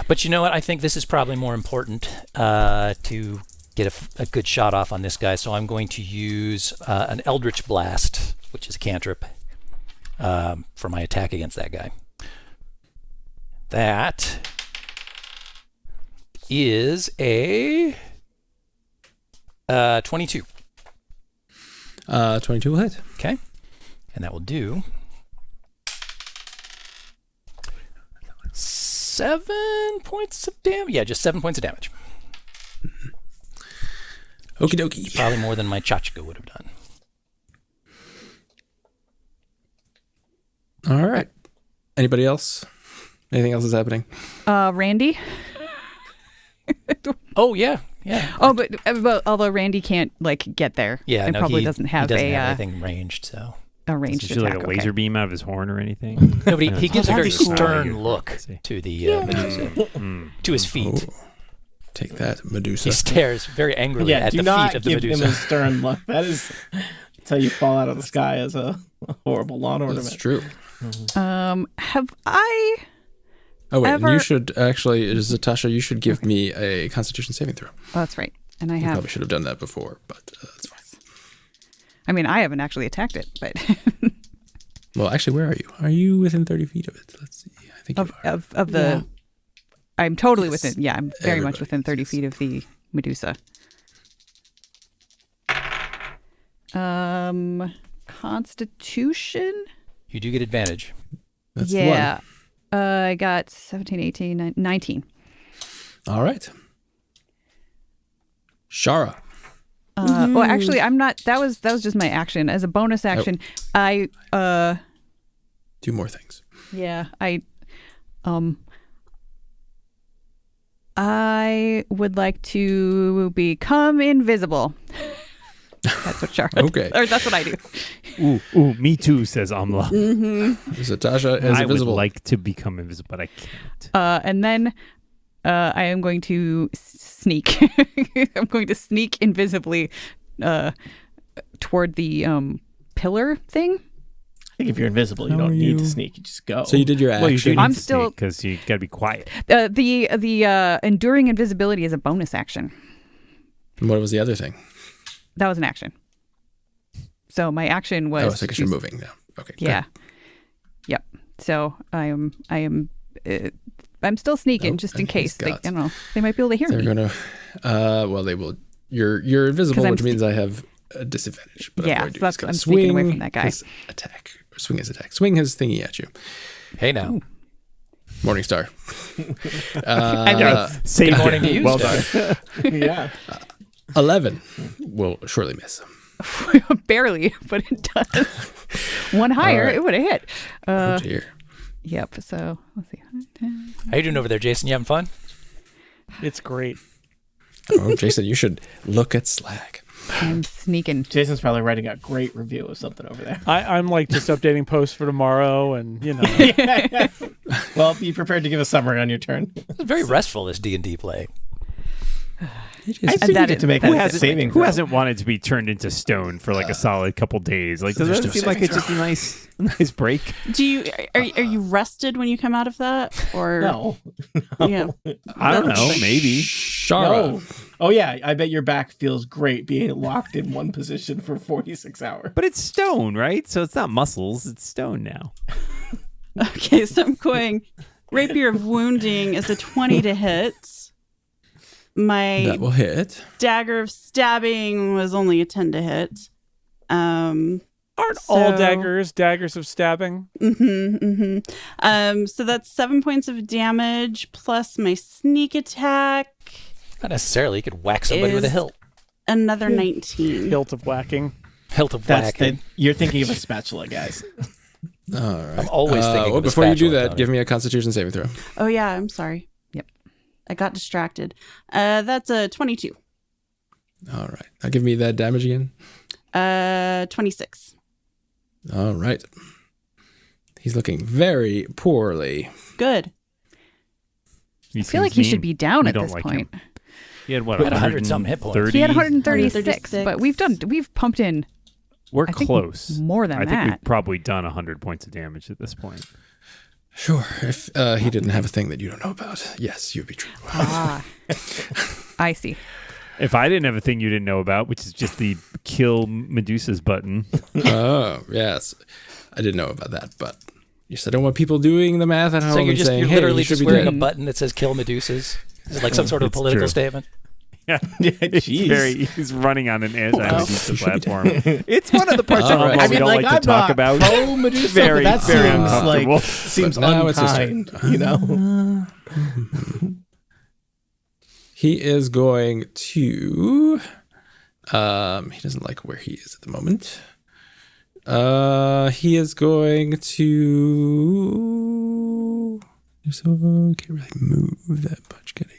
But you know what? I think this is probably more important to get a good shot off on this guy. So I'm going to use an Eldritch Blast, which is a cantrip, for my attack against that guy. That is a 22. 22 will hit. Okay. And that will do 7 points of damage. Yeah, just 7 points of damage. Okie dokie. Probably more than my Chachka would have done. All right. Anybody else? Anything else is happening? Randy. Oh, yeah. Oh, but although Randy can't get there. Yeah, and no, probably he doesn't have have anything ranged, so. A ranged Does he shoot attack. like a laser beam out of his horn or anything? No, but he gives a very that'd be cool. stern look to the Medusa, to his feet. Oh, take that, Medusa. He stares very angrily Yeah, at do the not feet of the give him Medusa. a stern look. That is until you fall out of the sky as a horrible lawn ornament. That's true. Have I? Oh, wait. Ever- And you should actually, Zatasha, you should give me a Constitution saving throw. Oh, that's right. And I I have. probably should have done that before, but that's fine. I mean, I haven't actually attacked it, but Well, actually, where are you? Are you within 30 feet of it? Let's see. I think you are. of the. Yeah. I'm totally Yes. within. Yeah, I'm very much Everybody within 30 is. feet of the Medusa. Constitution. You do get advantage. That's Yeah. I got 17, 18, 19. the one. All right. Shara. Well, actually, I'm not. That was just my action. As a bonus action, I 2 more things. yeah, I would like to become invisible. That's what Charlotte. Okay. Or that's what I do. Ooh, me too, says Amla. Zatasha is I invisible. would like to become invisible, but I can't. And then I am going to sneak. I'm going to sneak invisibly toward the pillar thing. I think if you're invisible, you How don't are need to you? sneak. You just go. So you did your action. Well, you do need I'm to still- because you got to be quiet. The enduring invisibility is a bonus action. And what was the other thing? That was an action. So my action was. Oh, so because to- you're moving now. Okay. good. Yeah. Yep. So I am. I'm still sneaking Oh, just in and case. he's They, I got- don't know. They might be able to hear They're me. gonna. Well, they will. You're invisible, 'Cause I'm which means I have a disadvantage. But Yeah, I'm going to so that's- he's gonna I'm sneaking away swing from that guy. his attack. Or swing his attack. Swing his thingy at you. Hey now. Morningstar. Say Good morning to you, Well Steph. done. yeah. 11 will surely miss. Barely, but it does. One higher, right. it would have hit. Oh dear. Yep. So let's see. How you doing over there, Jason? You having fun? It's great. Oh, Jason, you should look at Slack. I'm sneaking. Jason's probably writing a great review of something over there. I'm like just updating posts for tomorrow, and you know, Well, be prepared to give a summary on your turn. It's very restful, this D&D play. I think you that get is- to make that a is- saving Who throw. hasn't wanted to be turned into stone for like a solid couple days? Like, does There's that no seem like saving it's just a nice break? Do you are you rested when you come out of that, or No. yeah? I don't know. Maybe. Shara. No. Oh, yeah. I bet your back feels great being locked in one position for 46 hours. But it's stone, right? So it's not muscles. It's stone now. Okay, so I'm going. Rapier of Wounding is a 20 to hit. My That will hit. Dagger of Stabbing was only a 10 to hit. aren't all So- daggers of stabbing? So that's 7 points of damage plus my sneak attack, Not necessarily. You could whack somebody with a Is- hilt. another 19. Hilt of whacking. Hilt of That's whacking. you're thinking of a spatula, guys. All right. I'm always thinking Well, of a before you do spatula, that, Tony. give me a Constitution saving throw. Oh yeah, I'm sorry. Yep. I got distracted. That's a 22. All right. Now give me that damage again. 26. All right. He's looking very poorly. Good. I feel like he should be down We at don't this like point. him. He had what? He had 100-something hit points. 130? He had 136, 136. but we've pumped in We're I think close. more than I think that. we've probably done 100 points of damage at this point. Sure. If he didn't have a thing that you don't know about, yes, you'd be true. Ah, I see. If I didn't have a thing you didn't know about, which is just the kill Medusa's button. Oh, yes. I didn't know about that, but you said I don't want people doing the math at home So you're and just saying, you're hey, literally you should just be wearing dead. a button that says "Kill Medusas." Is it like some sort of It's political true. statement? He's running on an anti-Medusa should be platform. It's one of the parts of All right. Elmo we don't like to talk about. Oh, Medusa, Very, but that very seems uncomfortable. seems But now it's his turn. unkind, you know. He is going to. He doesn't like where he is at the moment. He is going to. So can't really move that much, can he?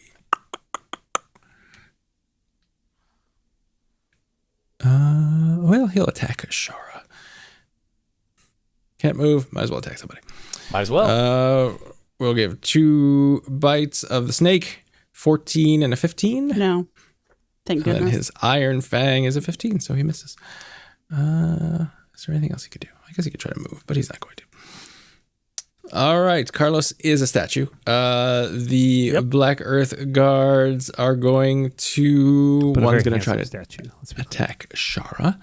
Well, he'll attack Shara. Can't move. Might as well attack somebody. Might as well. We'll give 2 bites of the snake. 14 and a 15. No. Thank And goodness. his iron fang is a 15, so he misses. Is there anything else he could do? I guess he could try to move, but he's not going to. All right, Carlos is a statue. The Black Earth guards are going to. But a one's very going to try to handsome statue. Let's be clear. attack Shara.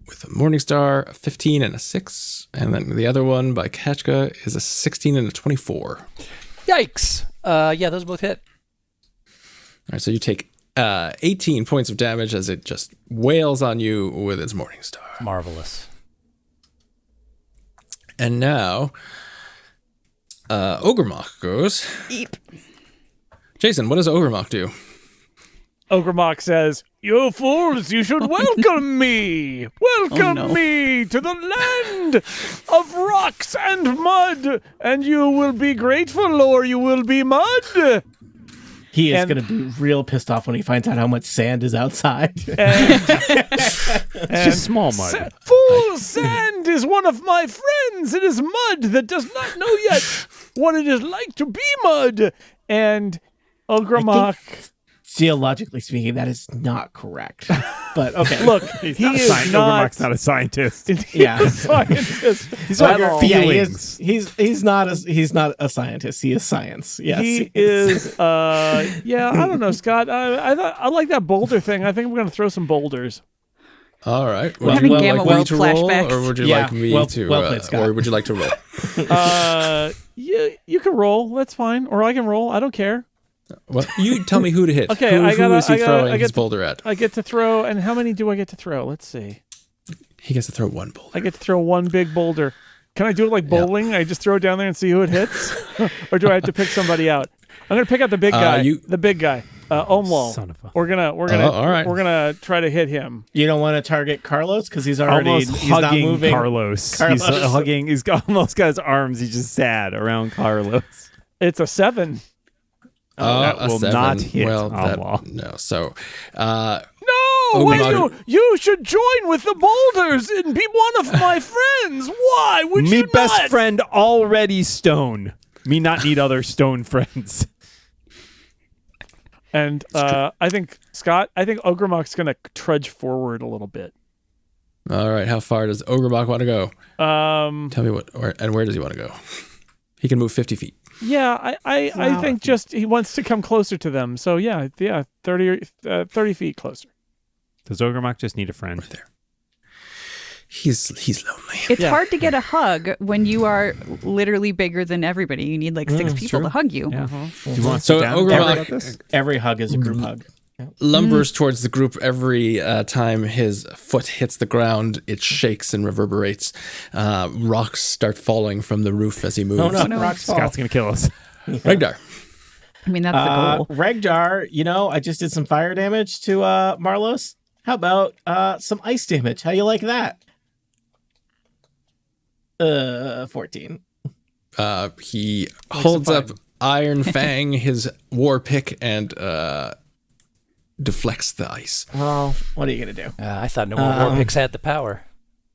With a Morningstar, a 15 and a 6. And then the other one by Kachka is a 16 and a 24. Yikes. Yeah, those both hit. All right, so you take 18 points of damage as it just wails on you with its Morningstar. Marvelous. And now, Ogremok goes. Eep. Jason, what does Ogremok do? Ogremok says, "You fools, you should welcome me. Welcome me to the land of rocks and mud, and you will be grateful or you will be mud." He is going to be real pissed off when he finds out how much sand is outside. It's just small mud. Fool, sand is one of my friends. It is mud that does not know yet what it is like to be mud. And Ogremok... Geologically speaking, that is not correct. But okay, Look, he is not... Ogremok's not a scientist. Yeah. a scientist. He's at like all. feelings. He's not a scientist. He is science. Yes, He is, yeah, I don't know, Scott. I like that boulder thing. I think we're going to throw some boulders. All right. We're having Gamma like me World to roll, flashbacks. or would you Yeah, like me well to, played, Scott. or would you like to roll? Yeah, you can roll. That's fine. Or I can roll. I don't care. Well, you tell me who to hit. Okay, who is he throwing his to- boulder at? I get to throw, and how many do I get to throw? Let's see. He gets to throw one boulder. I get to throw one big boulder. Can I do it like bowling? I just throw it down there and see who it hits? Or do I have to pick somebody out? I'm going to pick out the big guy. The big guy. Omlal. Son of a... We're gonna all right. we're gonna try to hit him. You don't want to target Carlos because he's already Almost he's not hugging moving. Carlos. Carlos. He's hugging. He's almost got his arms. He's just sad around Carlos. It's a 7. That a will 7. not hit Well, Omlal. no. So, No, Ogremok- you should join with the boulders and be one of my friends. Why would Me you best not? friend already stone. Me not need other stone friends. And I think Ogremok's gonna trudge forward a little bit. all right. How far does Ogremok want to go? Tell me where does he want to go? He can move 50 feet. Yeah, I think just he wants to come closer to them. So yeah, 30 feet closer. Does Ogremok just need a friend? Right there. He's lonely. It's hard to get a hug when you are literally bigger than everybody. You need like 6 people true. to hug you. Yeah. Mm-hmm. Do you want to So sit down and talk Ogremok- about this? Every hug is a group hug. Lumbers towards the group every time his foot hits the ground. It shakes and reverberates. Rocks start falling from the roof as he moves. Oh no, rocks fall. Scott's gonna kill us. Regdar. I mean, that's the goal. Regdar, I just did some fire damage to Marlos. How about some ice damage? How you like that? 14. He holds up Iron Fang, his war pick, and deflects the ice. Well, what are you gonna do? I thought no more war picks had the power.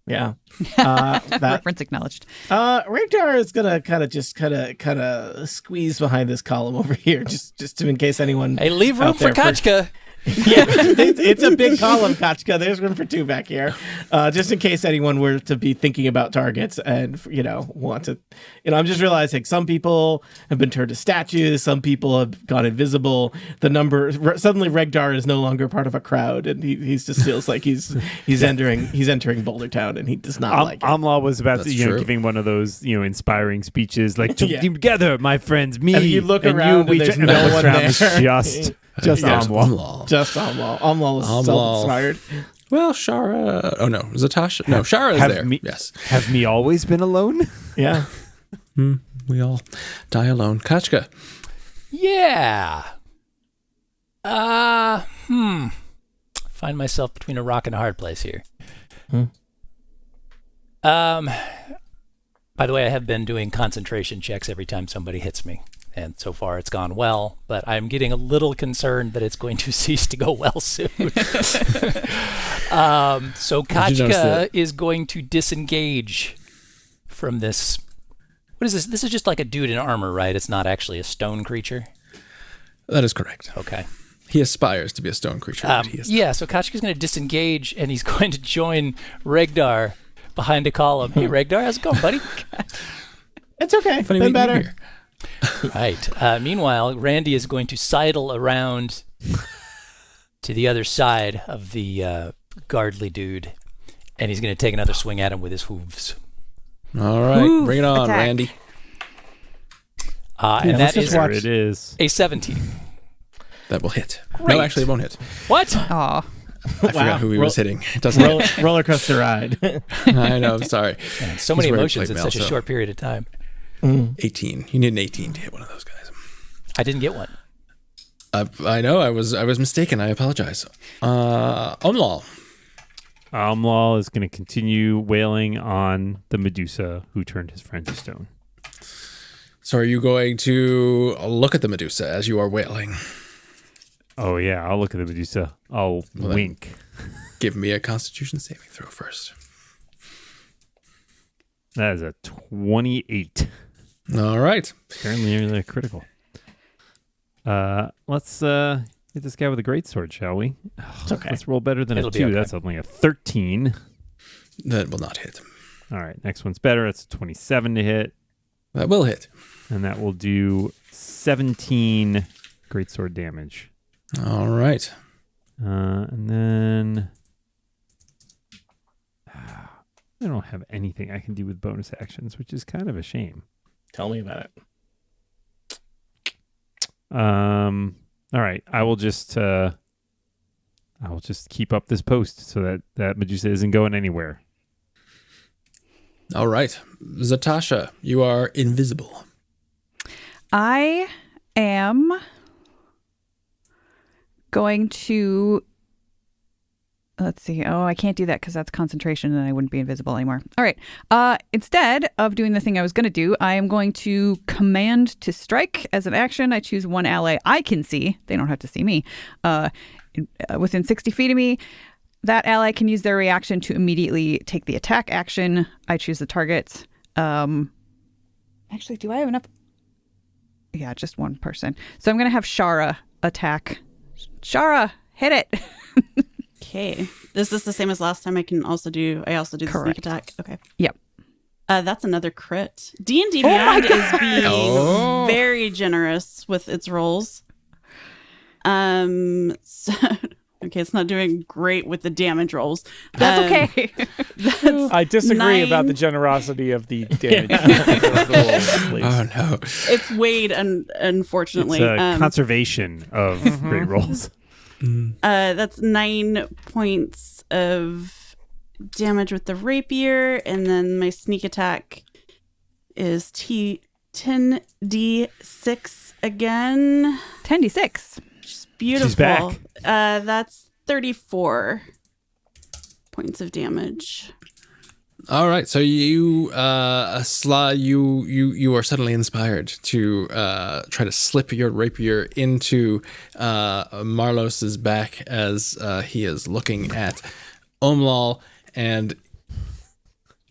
Yeah. That Reference acknowledged. Regdar is gonna kind of squeeze behind this column over here, just in case anyone. Hey, leave room out for there Kachka. Yeah, it's a big column, Kachka. There's room for two back here, just in case anyone were to be thinking about targets and want to. I'm just realizing some people have been turned to statues, some people have gone invisible. The number suddenly Regdar is no longer part of a crowd, and he just feels like he's entering Boulder Town, and he does not like it. Amla was about That's to true. giving one of those inspiring speeches like together, my friends, me And you look around and there's and no I look one around, there. it's just Amla. Just Amlal. Amlal is self-inspired. Well, Shara. Oh no, Zatasha. No, Shara is there. Yes. Have me always been alone? Yeah. We all die alone. Kachka. Yeah. Find myself between a rock and a hard place here. By the way, I have been doing concentration checks every time somebody hits me, and so far it's gone well, but I'm getting a little concerned that it's going to cease to go well soon. So Kachka is going to disengage from this. What is this? This is just like a dude in armor, right? It's not actually a stone creature? That is correct. Okay. He aspires to be a stone creature. But he is not. So Kachka's going to disengage, and he's going to join Regdar behind a column. Hey, Regdar, how's it going, buddy? It's okay. Funny Been meeting you better. here. Right. Meanwhile, Randy is going to sidle around to the other side of the guardly dude, and he's going to take another swing at him with his hooves. All right, bring it on, attack. Randy. And that is There it is. a 17. That will hit. Great. No, actually, it won't hit. What? Aw. I forgot who he was hitting. It doesn't hit. Roller coaster ride. I know. I'm sorry. Man, so He's many wearing emotions plate in mail, such a so- short period of time. 18. You need an 18 to hit one of those guys. I didn't get one. I know. I was mistaken. I apologize. Omlal. Amlal is going to continue wailing on the Medusa who turned his friend to stone. So are you going to look at the Medusa as you are wailing? Oh, yeah, I'll look at the Medusa. I'll wink. Give me a Constitution saving throw first. That is a 28. All right. Apparently really critical. Let's hit this guy with a greatsword, shall we? It's okay. Let's roll better than It'll a be 2. okay. That's only a 13. That will not hit. All right, next one's better. It's a 27 to hit. That will hit. And that will do 17 greatsword damage. All right. And then I don't have anything I can do with bonus actions, which is kind of a shame. Tell me about it. All right, I will just keep up this post so that Medusa isn't going anywhere. All right. Zatasha, you are invisible. I am going to. Let's see. Oh, I can't do that because that's concentration and I wouldn't be invisible anymore. All right. Instead of doing the thing I was going to do, I am going to command to strike as an action. I choose one ally I can see. They don't have to see me. Within 60 feet of me, that ally can use their reaction to immediately take the attack action. I choose the target. Actually, do I have enough? Yeah, just one person. So I'm going to have Shara attack. Shara, hit it. Okay. Is this the same as last time? I also do the sneak Correct. attack. Okay. Yep. That's another crit. D&D Beyond is being very generous with its rolls. So, okay, it's not doing great with the damage rolls. That's okay. I disagree about the 9. generosity of the damage. of the rolls, please. Oh, no. It's weighed, unfortunately. It's a conservation of great rolls. That's 9 points of damage with the rapier, and then my sneak attack is 10d6 again. 10d6. Just beautiful. She's back. That's 34 points of damage. All right, so you are suddenly inspired to try to slip your rapier into Marlos's back as he is looking at Omlal, and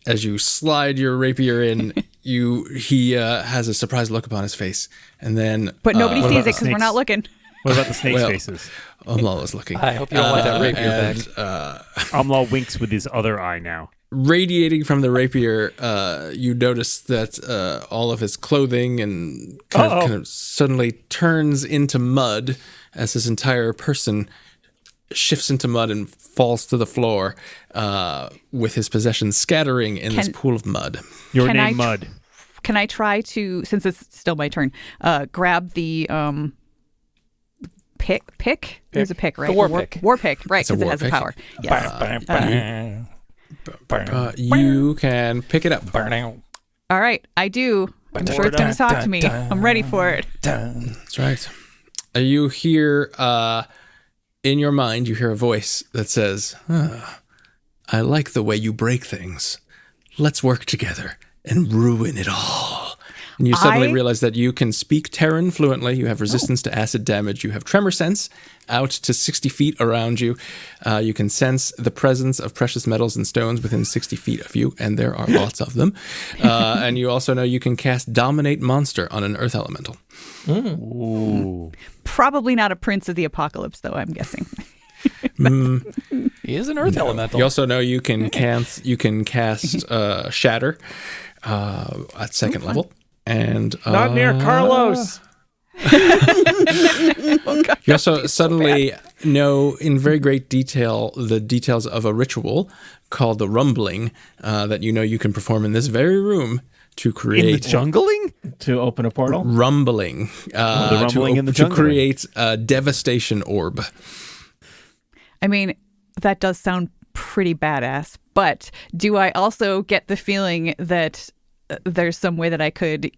as you slide your rapier in, he has a surprised look upon his face, and then But nobody What sees about it because we're not snakes? looking. What about the snake's Well, faces? Umlal is looking. I hope you don't want that rapier back. Umlaw winks with his other eye now. Radiating from the rapier, you notice that all of his clothing and kind of suddenly turns into mud as his entire person shifts into mud and falls to the floor with his possessions scattering in this pool of mud. Your name, Mud. Can I try to, since it's still my turn, grab the pick? There's a pick, right? The war pick. War pick, right, It's a because it war has pick. the power. Yes. You can pick it up. All right, I do. I'm sure it's going to talk to me. I'm ready for it. That's right. You hear, in your mind, you hear a voice that says, I like the way you break things. Let's work together and ruin it all. And you suddenly realize that you can speak Terran fluently. You have resistance to acid damage. You have tremor sense out to 60 feet around you. You can sense the presence of precious metals and stones within 60 feet of you, and there are lots of them. And you also know you can cast Dominate Monster on an Earth Elemental. Ooh. Probably not a Prince of the Apocalypse, though, I'm guessing. He is an Earth Elemental. You also know you can cast Shatter at second level. And Not near Carlos. You also suddenly know in very great detail the details of a ritual called the Rumbling that you know you can perform in this very room to create... In the jungling? To open a portal? Rumbling. The rumbling in the to jungling. create a devastation orb. I mean, that does sound pretty badass, but do I also get the feeling that there's some way that I could...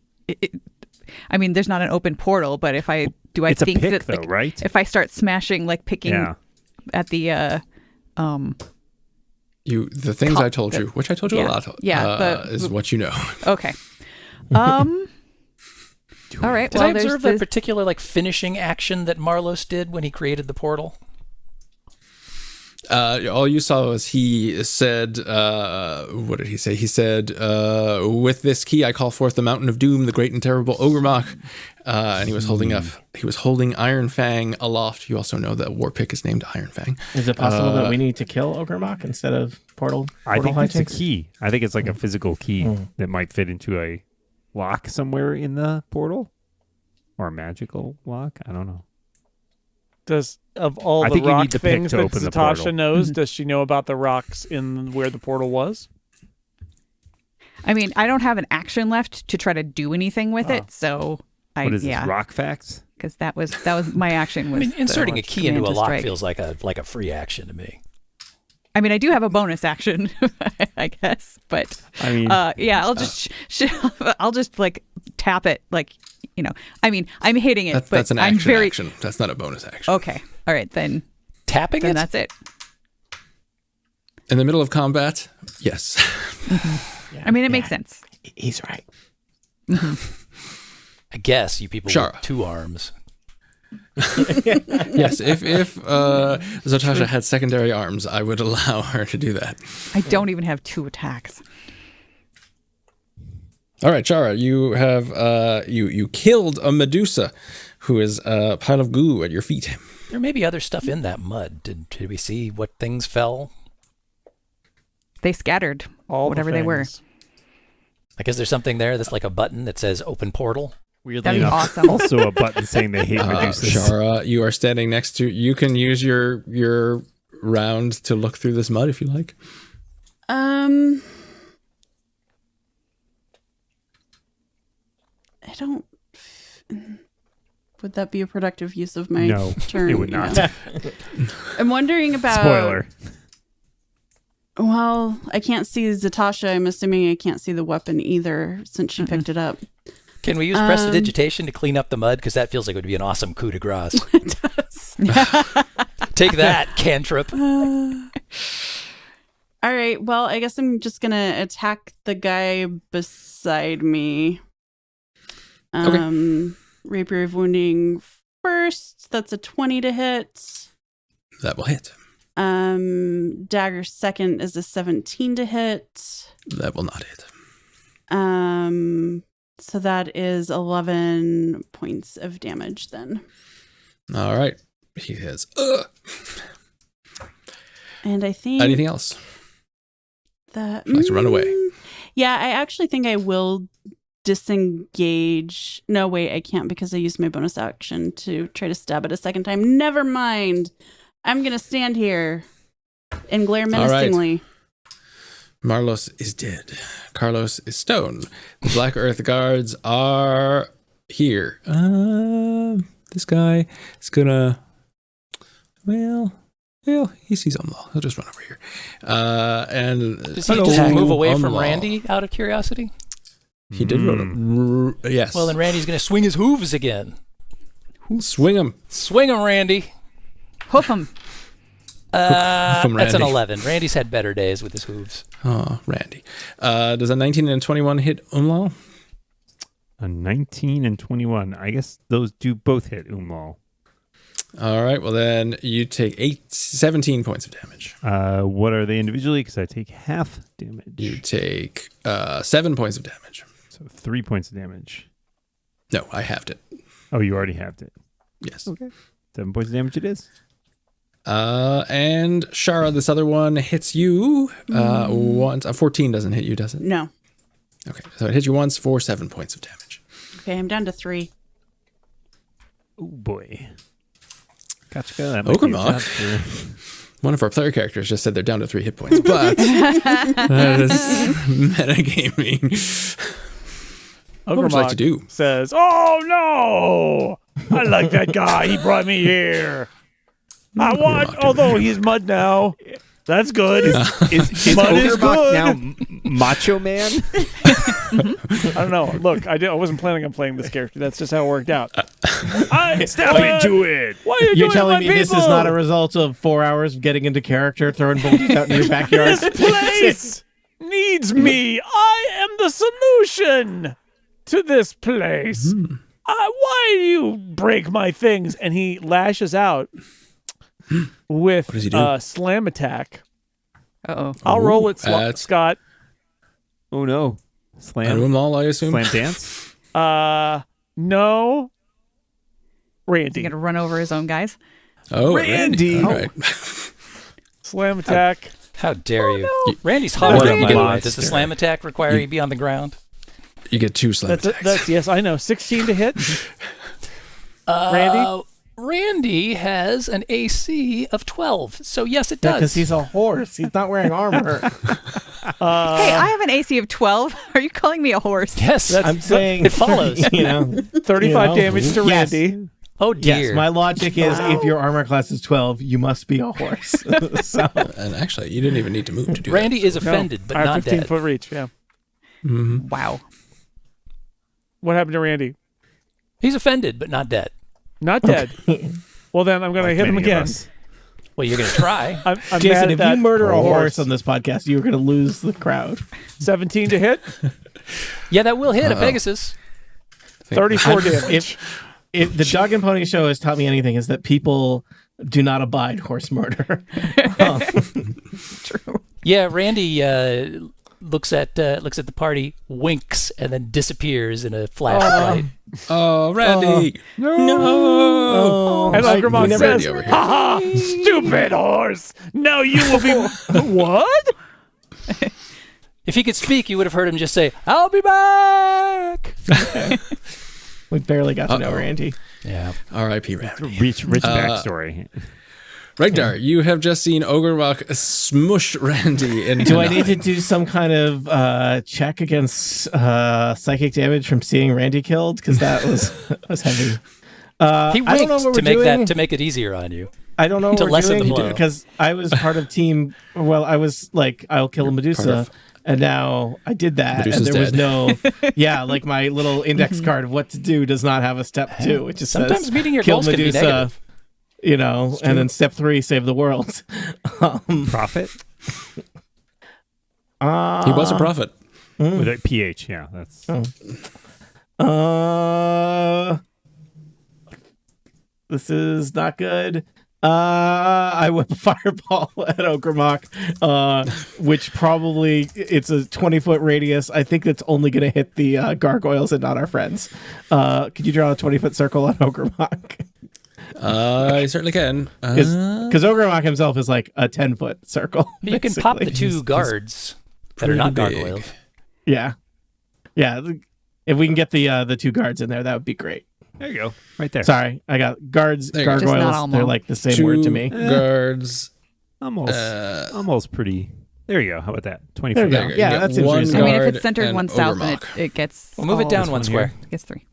I mean, there's not an open portal, but if I... Do I It's a think pick, that, though, like, right? if I start smashing, like picking at the... The things I told you, which I told you a lot, is what you know. Okay. All right. Did well, I observe there's that particular like finishing action that Marlos did when he created the portal? All you saw was he said, what did he say? He said, with this key, I call forth the mountain of doom, the great and terrible Ogremach. And he was holding Iron Fang aloft. You also know that War Pick is named Iron Fang. Is it possible that we need to kill Ogremach instead of portal I think it's a hijinks? key. I think it's like a physical key that might fit into a lock somewhere in the portal. Or a magical lock. I don't know. Does of all I the think you rock need the pick things to that open the portal. Zatasha knows, does she know about the rocks in where the portal was? I mean, I don't have an action left to try to do anything with it, so What is this, rock facts? because that was my action. Was I mean, inserting a key into a command to lock strike. feels like a free action to me. I mean, I do have a bonus action, I guess, but I mean, yeah, I'll just I'll just like tap it, like, you know. I mean, I'm hitting it, but That's an I'm action very action. That's not a bonus action. okay. All right, then Tapping then it? that's it. In the middle of combat, yes. I mean, it makes sense. He's right. I guess you people Shara. with 2 arms. Yes, if Zatasha had secondary arms, I would allow her to do that. I don't even have 2 attacks. All right, Chara, you have you killed a Medusa, who is a pile of goo at your feet. There may be other stuff in that mud. Did we see what things fell? They scattered All whatever the they were. things. Like, is there something there that's like a button that says open portal? weirdly That'd be enough, awesome. also a button saying they hate Medusas. Shara, you are standing next to. You can use your round to look through this mud if you like. I don't. Would that be a productive use of my No, turn? it would you not. know? I'm wondering about. Spoiler. Well, I can't see Zatasha. I'm assuming I can't see the weapon either since she picked it up. Can we use prestidigitation to clean up the mud? Because that feels like it would be an awesome coup de grace. It does. Take that, cantrip. All right. Well, I guess I'm just gonna attack the guy beside me. Rapier of wounding first. That's a 20 to hit. That will hit. Dagger second is a 17 to hit. That will not hit. So that is 11 points of damage then. All right. he has. And I think Anything else? that He likes to run away. Yeah, I actually think I will disengage. No, wait, I can't because I used my bonus action to try to stab it a second time. Never mind. I'm gonna stand here and glare menacingly. Marlos is dead. Carlos is stone. The Black Earth Guards are here. This guy is gonna. Well, he sees Umlaw. He'll just run over here. And does he just move away from Randy out of curiosity? He did run. Yes. Well, then Randy's going to swing his hooves again. Swing him. Swing him, Randy. Hoof him. That's an Randy. 11. Randy's had better days with his hooves. Oh, Randy. Does a 19 and a 21 hit Umlaw? A 19 and 21. I guess those do both hit Umlaw. All right. Well, then you take 17 points of damage. What are they individually? Because I take half damage. You take 7 points of damage. So 3 points of damage. No, I halved it. Oh, you already halved it. Yes. Okay. 7 points of damage it is. And Shara, this other one hits you once. 14 doesn't hit you, does it? No. Okay. So it hits you once for 7 points of damage. Okay, I'm down to 3. Oh, boy. Kachka, that might be a job for... One of our player characters just said they're down to 3 hit points, but that is metagaming. What would you like to do? Says, "Oh no! I like that guy. He brought me here. I want, although he's mud now. That's good. Is Mud is Ogremok good. now Macho Man? I don't know. Look, I wasn't planning on playing this character. That's just how it worked out. I step into it. Why are you You're doing telling my me people? this is not a result of 4 hours of getting into character, throwing boulders out in your backyard? This place needs me. I am the solution to this place. Why do you break my things? And he lashes out with What does he do? slam attack. Uh-oh. I'll roll it, that's- Scott. Oh, no. And Slam Umlaw, I assume? Slam dance? No. He's Randy. going to run over his own guys. Oh, Randy. All right. Slam attack. How dare you? no. Randy's What hovering, a by the way. monster. Does the slam attack require you to be on the ground? You get 2 slam attacks. That's yes, I know. 16 to hit. Randy? Randy has an AC of 12, so yes, it does. Because he's a horse. He's not wearing armor. Hey, I have an AC of 12. Are you calling me a horse? Yes, I'm saying it follows. 35 damage to Yes. Randy. Oh dear. Yes, my logic is if your armor class is 12, you must be a horse. So And actually, you didn't even need to move to do Randy that. is offended, but I have not 15 dead. foot reach, yeah. Wow. What happened to Randy? He's offended, but not dead. Not dead. Well, then I'm going to hit him many of again. us. Well, you're going to try. I'm mad Jason, at if that you murder a horse horse on this podcast, you're going to lose the crowd. 17 to hit, Yeah, that will hit a Pegasus. 34 damage. If the Dog and Pony Show has taught me anything, is that people do not abide horse murder. True. Yeah, Randy looks at the party, winks, and then disappears in a flash of light. Oh, Randy. Oh, And Ogremok says, Randy over here. "Ha ha, stupid horse! Now you will be..." What? If he could speak, you would have heard him just say, "I'll be back." we barely got to know Uh-oh. Randy. Yeah. R.I.P. Randy. Rich backstory. Regdar, you have just seen Ogremok smush Randy into Do I need to do some kind of check against psychic damage from seeing Randy killed? Because that was heavy. He I don't know winked what we're to make doing. to make it easier on you. I don't know to what we're lessen the doing blow. because I was part of team. Well, I was like, I'll kill a Medusa, of- and now I did that, Medusa's and there was dead. no, yeah, like my little index card of what to do does not have a step 2. It just Sometimes says meeting your kill goals can be Medusa, negative. you know, and then step 3, save the world. Profit? He was a prophet. With a PH, yeah. That's This is not good. I whip a fireball at Ogremok, which probably it's a 20-foot radius. I think it's only going to hit the gargoyles and not our friends. Could you draw a 20-foot circle on Ogremok? I certainly can. Because Ogremok himself is like a 10-foot circle. You can pop the basically. two guards that are not pretty big. gargoyles. Yeah. If we can get the two guards in there, that would be great. There you go. Right there. Sorry, I got guards, There you go. Just not gargoyles. all They're mall. like the same 2 word to me. guards. Almost pretty. There you go. How about that? 20 There you foot. go. There you Yeah, go. that seems One reasonable. I mean, if guard it's centered and one south, then Overmock. it gets. We'll move it all- down this one one square. It gets 3.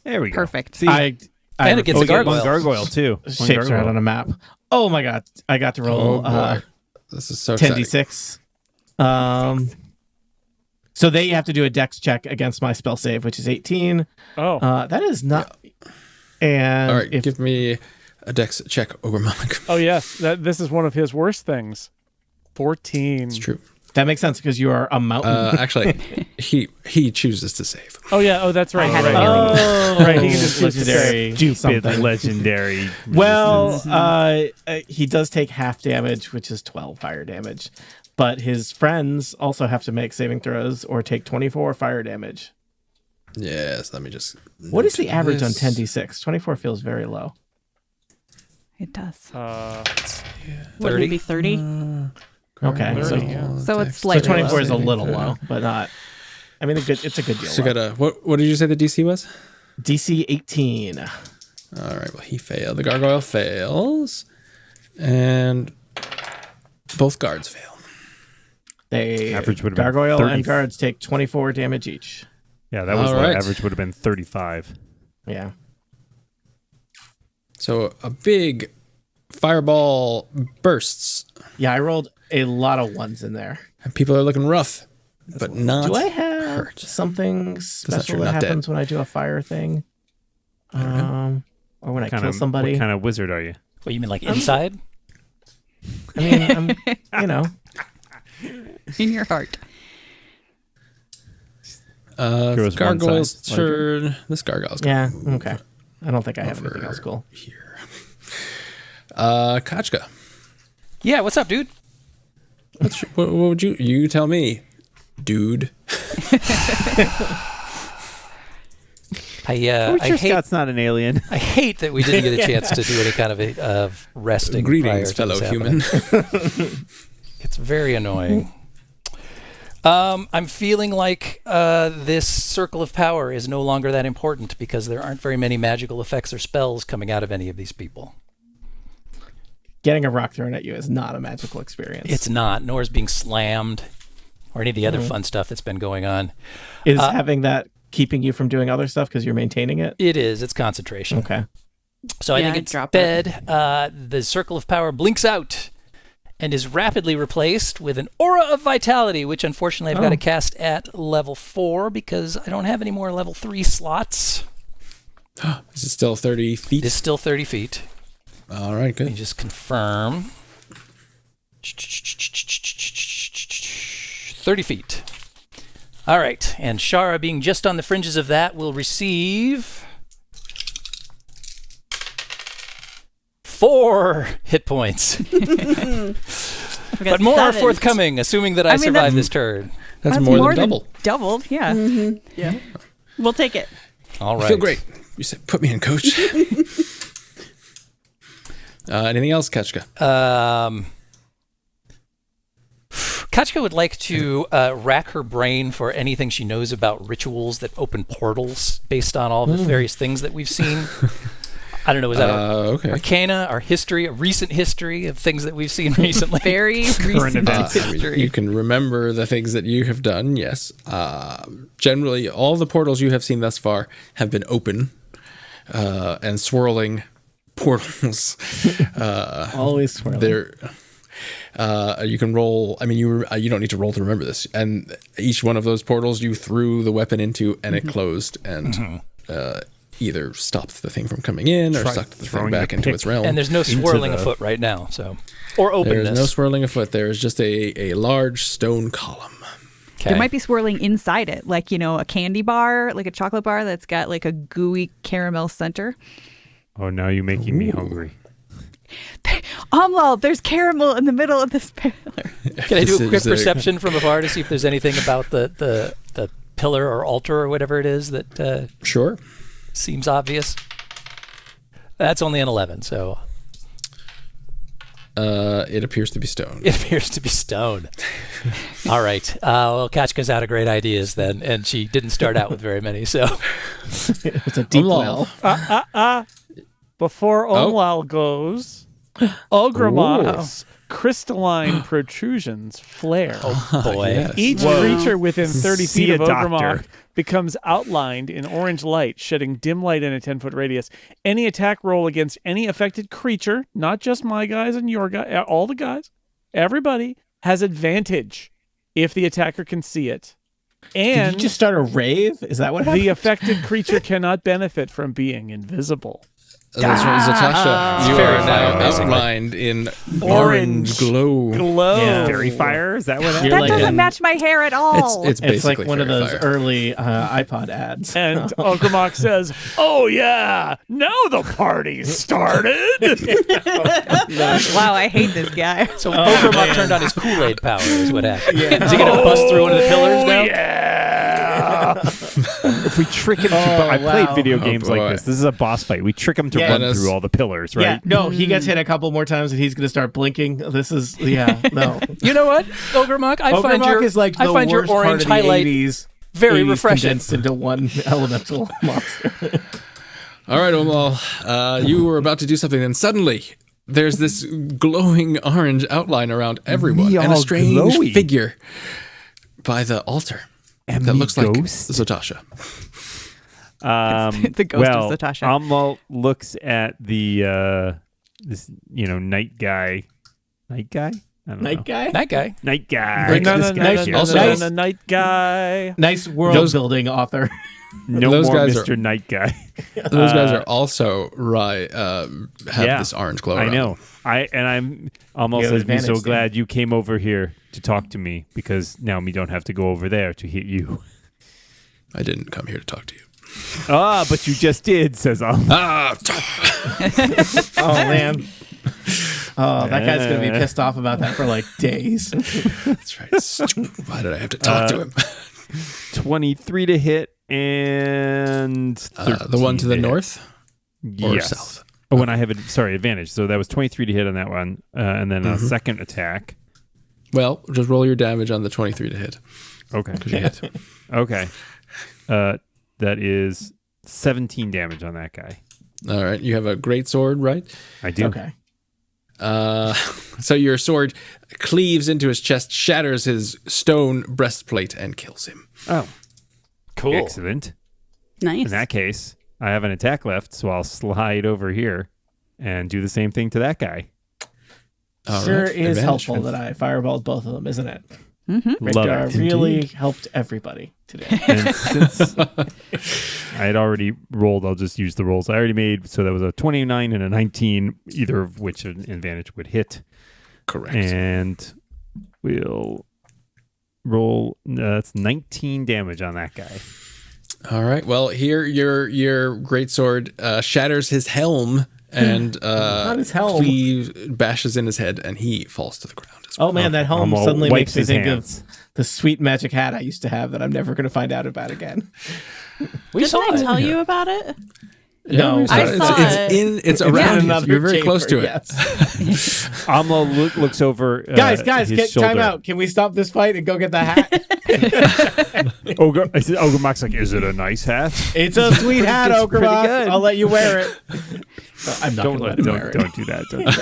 There we go. Perfect. See, I And it gets oh, a we get one gargoyle. gargoyle too. One shapes right gargoyle. on a map. Oh my god, I got to roll Oh boy, this is so exciting. 10d6. So they have to do a dex check against my spell save, which is 18. Oh, That is not. And All right, if give me a dex check, Ogremok. oh yes. This is one of his worst things. 14. It's true. that makes sense because you are a mountain. Actually, he chooses to save. Oh yeah. Oh, that's right. I had a right. feeling. Oh, Right, he can just choose to legendary Stupid something. legendary. Well, resistance. he does take half damage, which is 12 fire damage. But his friends also have to make saving throws or take 24 fire damage. Yes, let me just. What is the note average on this. 10d6? 24 feels very low. It does. Wouldn't it be 30? Okay, so, 30, yeah. So it's so slightly 24 low. is a little low, but not. I mean, it's a good deal. So low. got a what did you say the DC was? DC 18. All right, well he failed. The gargoyle fails, and both guards fail. They Average would have been gargoyle 30. and guards take 24 damage each. Yeah, that was All what right. average would have been 35. Yeah. So a big fireball bursts, Yeah, I rolled a lot of ones in there. and people are looking rough, but not. Do I have hurt. something not special true, that not dead. happens when I do a fire thing? Or when I Kind kill of, somebody? What kind of wizard are you? What, you mean like inside? I mean, you know. In your heart. Goes one Gargoyle's side. turn. This gargoyle's Yeah, gonna move okay. I don't think I have over anything else cool. here. Kachka, Yeah, what's up, dude? what would you tell me, dude? I Sure hate Scott's not an alien. I hate that we didn't get a chance to do any kind of resting. prior Greetings, to fellow this human. happening. It's very annoying. I'm feeling like this circle of power is no longer that important because there aren't very many magical effects or spells coming out of any of these people. Getting a rock thrown at you is not a magical experience. It's not, nor is being slammed or any of the other fun stuff that's been going on. Is having that keeping you from doing other stuff because you're maintaining it? It is. It's concentration. Okay. So I Yeah, think I'd it's drop dead. The circle of power blinks out and is rapidly replaced with an aura of vitality, which unfortunately I've got to cast at level 4 because I don't have any more level 3 slots. Is it still 30 feet? It is still 30 feet. All right, Let me good. just confirm. 30 feet. All right. And Shara, being just on the fringes of that, will receive 4 hit points. But more are forthcoming, assuming that I mean, survive that's- this turn. That's more than double. Doubled, yeah. Yeah. We'll take it. All I right. feel great. You said put me in, coach. Anything else, Kachka? Kachka would like to rack her brain for anything she knows about rituals that open portals based on all the various things that we've seen. I don't know, is that Okay. arcana, our history, a recent history of things that we've seen recently? Very recent events. history. You can remember the things that you have done, yes. Generally, all the portals you have seen thus far have been open and swirling portals. Always swirling. They're you can roll. I mean, you don't need to roll to remember this. And each one of those portals you threw the weapon into, and it closed, and either stopped the thing from coming in or sucked the thing throwing back the into pick. its realm. And there's no Into swirling the- afoot right now, so or There openness. is no swirling afoot. There is just a large stone column. Okay. There might be swirling inside it, like, you know, a candy bar, like a chocolate bar that's got like a gooey caramel center. Oh, now you're making me hungry. There's caramel in the middle of this pillar. Can I do a This quick is perception from afar to see if there's anything about the pillar or altar or whatever it is that Sure. seems obvious? That's only an 11, so It appears to be stone. it appears to be stone. All right. Well, Kachka's out of great ideas then, and she didn't start out with very many, so. It's a deep well. Before Omlal goes, Ogremock's crystalline protrusions flare. Oh, boy. Yes. Each Whoa. creature within 30 See feet a of doctor. Ogremock becomes outlined in orange light, shedding dim light in a 10-foot radius. Any attack roll against any affected creature, not just my guys and your guys, all the guys, everybody, has advantage if the attacker can see it. Did And you just start a rave? Is that what happened? the affected creature cannot benefit from being invisible. That's right, Zatasha. You Fairy are fire, now basically. outlined in orange glow. Glow. Yeah. Fairy fire? Is that what happened? You're That like doesn't an- match my hair at all. It's It's like basically one of fairy those fire. early iPod ads. And Ogremock says, "Oh yeah, now the party started." Wow, I hate this guy. So Ogremock turned on his Kool-Aid power is what happened. Is he going to bust through one of the pillars now? Yeah. If we trick him to, I wow. played video games boy. like this. This is a boss fight. We trick him to Yeah. run Yes. through all the pillars, right? Yeah, no, he gets hit a couple more times and he's going to start blinking. This is, no. You know what, Ogremock? I find Ogremock your, is like the I find your worst part orange of the highlight 80s, very 80s refreshing. condensed into one elemental monster. All right, Omal, you were about to do something, and suddenly there's this glowing orange outline around everyone, Me and a all strange glowy. figure by the altar And that me looks like ghost? Zatasha. The ghost of Zatasha. Amal looks at the this night guy. Night guy? I don't Night know. guy? That guy. Night guy. Right, No, This no, no, guy no, here. no, Also- no, no, night guy. Nice world Those- building author. No Those more guys are- Mr. Night Guy. Those guys are also have Yeah, this orange glow. I around know. them. I'm almost You have says me so advantage, glad you came over here to talk to me because now me don't have to go over there to hit you. I didn't come here to talk to you. But you just did, says Amal. Ah, Oh, man. Oh, that guy's going to be pissed off about that for like days. that's right. Why did I have to talk to him? 23 to hit and The one to the 13 hit. north or Yes. south? Oh, when I have advantage. So that was 23 to hit on that one, and then a second attack. Well, just roll your damage on the 23 to hit. Okay. Because you hit. Okay. That is 17 damage on that guy. All right. You have a great sword, right? I do. Okay. So your sword cleaves into his chest, shatters his stone breastplate, and kills him. Oh, Cool. excellent. Nice. In that case, I have an attack left, so I'll slide over here and do the same thing to that guy. All Sure right. is Advantage. helpful that I fireballed both of them, isn't it? Love Richter it. really helped everybody today. And since I had already rolled, I'll just use the rolls I already made. So that was a 29 and a 19, either of which an advantage would hit. Correct. And we'll roll. That's 19 damage on that guy. All right. Well, here your great sword shatters his helm and Not his helm. bashes in his head, and he falls to the ground as well. Oh man, that helm Amal suddenly wipes makes me his think hands. of the sweet magic hat I used to have that I'm never going to find out about again. We Didn't saw I it. tell you about it? No, it's, I it's, saw it's it. in. It's in around. you. another You're very close to chamber, it. yes. Amal looks over. Guys, his get shoulder. time out. Can we stop this fight and go get the hat? Ogremock's like, is it a nice hat? It's a sweet hat, It's pretty Ogremock. good. I'll let you wear it. No, I'm not going to let him wear it. Don't do that. Don't do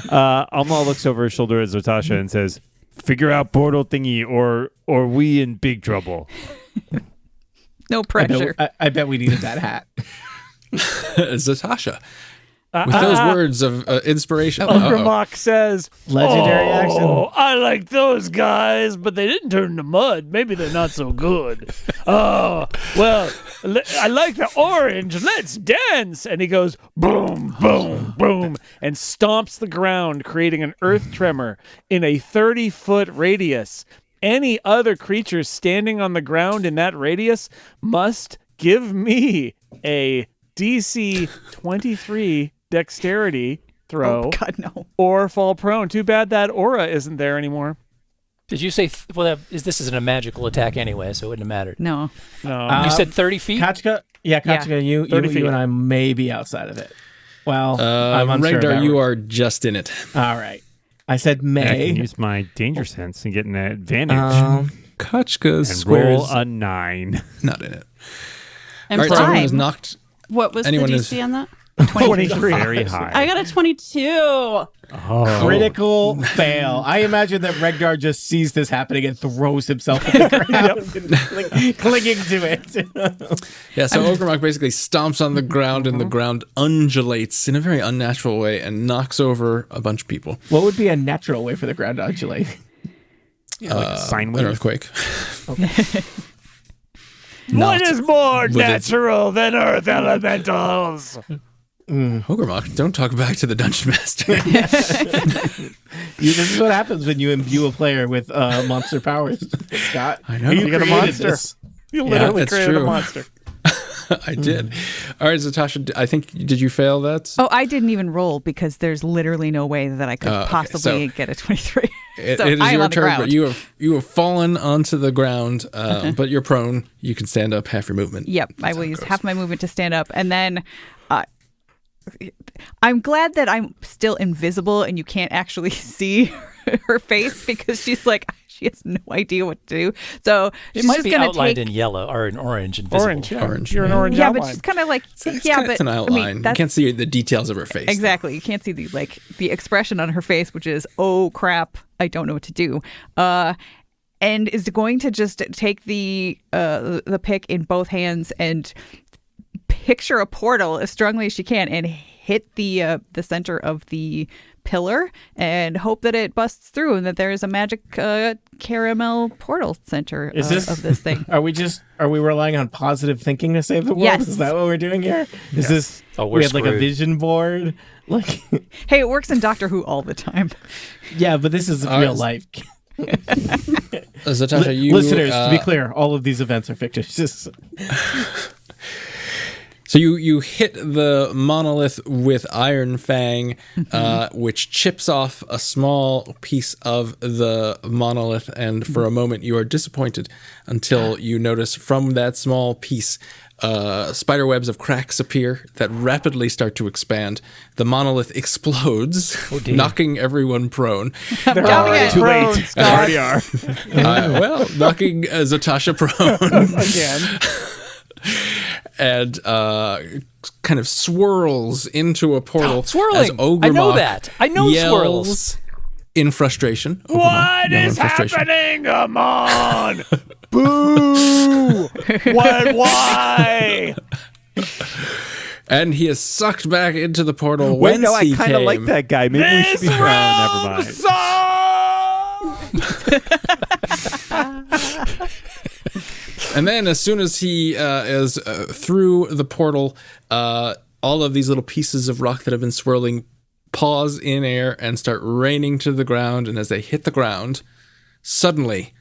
that. Amal looks over his shoulder at Zatasha and says, "Figure out portal thingy, or we in big trouble." No pressure. I bet we needed that hat. Zatasha. With those words of inspiration. Ogremock says, Legendary action. I like those guys, but they didn't turn to mud. Maybe they're not so good. Oh, well, I like the orange. Let's dance. And he goes, boom, boom, boom, and stomps the ground, creating an earth tremor in a 30-foot radius. Any other creatures standing on the ground in that radius must give me a DC 23 dexterity throw Oh God, no. or fall prone. Too bad that aura isn't there anymore. Did you say? This isn't a magical attack anyway, so it wouldn't have mattered. No. No. You said 30 feet. Kachka, Kachka, you 30 feet. and I may be outside of it. Well, I'm unsure Regdar, about you are just in it. All right. I said I may. can use my danger sense and get an advantage. Kachka's and square roll is a 9. not in it. And All right, so everyone prime. is knocked. What was anyone the is- DC on that? 23. Very high. I got a 22. Oh. Critical fail. I imagine that Regdar just sees this happening and throws himself at the ground, and clinging to it. Yeah, so Ogremok basically stomps on the ground and the ground undulates in a very unnatural way and knocks over a bunch of people. What would be a natural way for the ground to undulate? Yeah, like a sine An wave. earthquake. What is more with natural than earth elementals? Ogremok, don't talk back to the dungeon master. This is what happens when you imbue a player with monster powers, Scott. I know. You get a created monster. this. You literally that's created true. a monster. I did. All right, Zatasha, I think, did you fail that? Oh, I didn't even roll because there's literally no way that I could Okay, possibly so get a 23. It So is I am your on the turn, ground. but you have fallen onto the ground, but you're prone. You can stand up half your movement. Yep, I That's how will it use goes. half my movement to stand up, and then I'm glad that I'm still invisible and you can't actually see her face because she has no idea what to do. So It she's might just be gonna outlined take. in yellow or in orange and visible. Orange, yeah. Orange, You're an yeah. orange Yeah, outline. but she's kind of like It's but an outline. that's you can't see the details of her face. exactly. You can't see the expression on her face, which is oh crap, I don't know what to do. And is going to just take the pick in both hands and picture a portal as strongly as she can and hit the center of the pillar and hope that it busts through and that there is a magic caramel portal center Is this- of this thing. Are we relying on positive thinking to save the world? Yes. Is that what we're doing here? Is this Oh, we're we had like a screwed. vision board? Like Hey, it works in Doctor Who all the time. yeah, but this is real life. Zatasha, you Listeners, to be clear, all of these events are fictitious. So you hit the monolith with Iron Fang, which chips off a small piece of the monolith, and for a moment you are disappointed until you notice from that small piece spider webs of cracks appear that rapidly start to expand. The monolith explodes, knocking everyone prone. I'm counting it. Too late. Prone, Scott. Knocking Zatasha prone. Again. And kind of swirls into a portal. Swirling. As Ogremok I know that. I know yells swirls. in frustration. Ogremok What yell in is frustration. happening, Amon? Boo! What? Why? And he is sucked back into the portal. Wait, whence no, I he kind of like came. that guy. Maybe we should be. This Never room mind. And then, as soon as he is through the portal, all of these little pieces of rock that have been swirling pause in air and start raining to the ground. And as they hit the ground, suddenly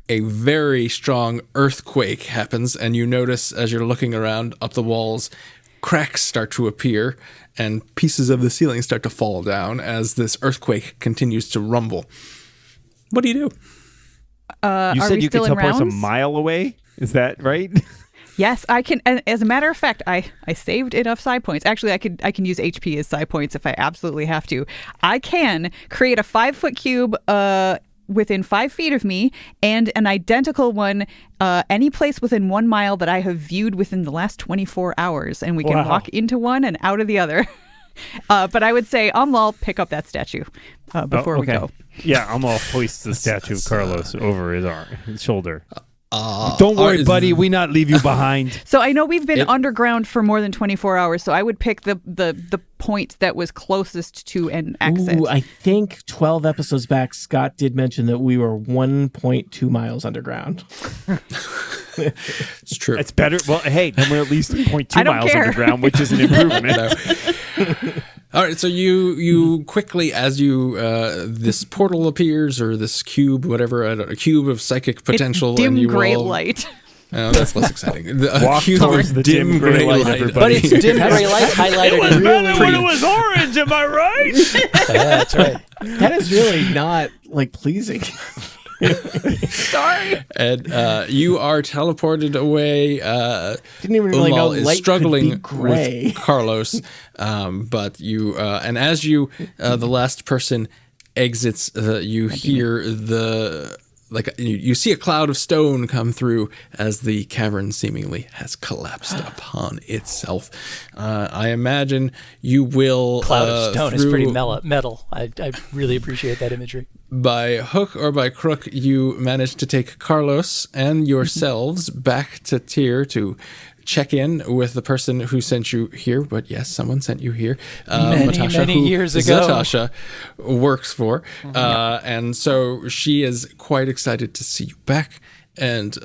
a very strong earthquake happens. And you notice, as you're looking around up the walls, cracks start to appear and pieces of the ceiling start to fall down as this earthquake continues to rumble. What do you do? You Are said we you could still in teleport us a rounds? mile away. Is that right? Yes, I can. And as a matter of fact, I saved enough psi points. Actually, I can use HP as psi points if I absolutely have to. I can create a 5-foot cube within 5 feet of me and an identical one any place within 1 mile that I have viewed within the last 24 hours, and we can Wow. walk into one and out of the other. But I would say, I'll pick up that statue before we go. Yeah, I'm all hoist the statue of Carlos over his shoulder. Don't Don't worry, buddy. We not leave you behind. So I know we've been underground for more than 24 hours, so I would pick the point that was closest to an exit. Ooh, I think 12 episodes back, Scott did mention that we were 1.2 miles underground. It's true. It's better. Well, hey, then we're at least 0.2 I don't miles care. underground, which is an improvement. All right, so you quickly, as you this portal appears, or this cube, whatever, I don't know, cube of psychic potential, it's dim and you gray roll. light. Oh, that's less exciting. Walk Cube towards of the dim gray light, everybody. But it's dim gray light highlighted in When it was orange, am I right? That's right. That is really not like pleasing. Sorry. And you are teleported away. Didn't even really know Umal is light struggling could be gray. with Carlos, but you and as you, the last person exits, you hear you see a cloud of stone come through as the cavern seemingly has collapsed upon itself. I imagine you will Cloud of stone is pretty through- metal. I really appreciate that imagery. By hook or by crook, you managed to take Carlos and yourselves back to Tyr to check in with the person who sent you here. But yes, someone sent you here. Many years ago. Zatasha works for. And so she is quite excited to see you back and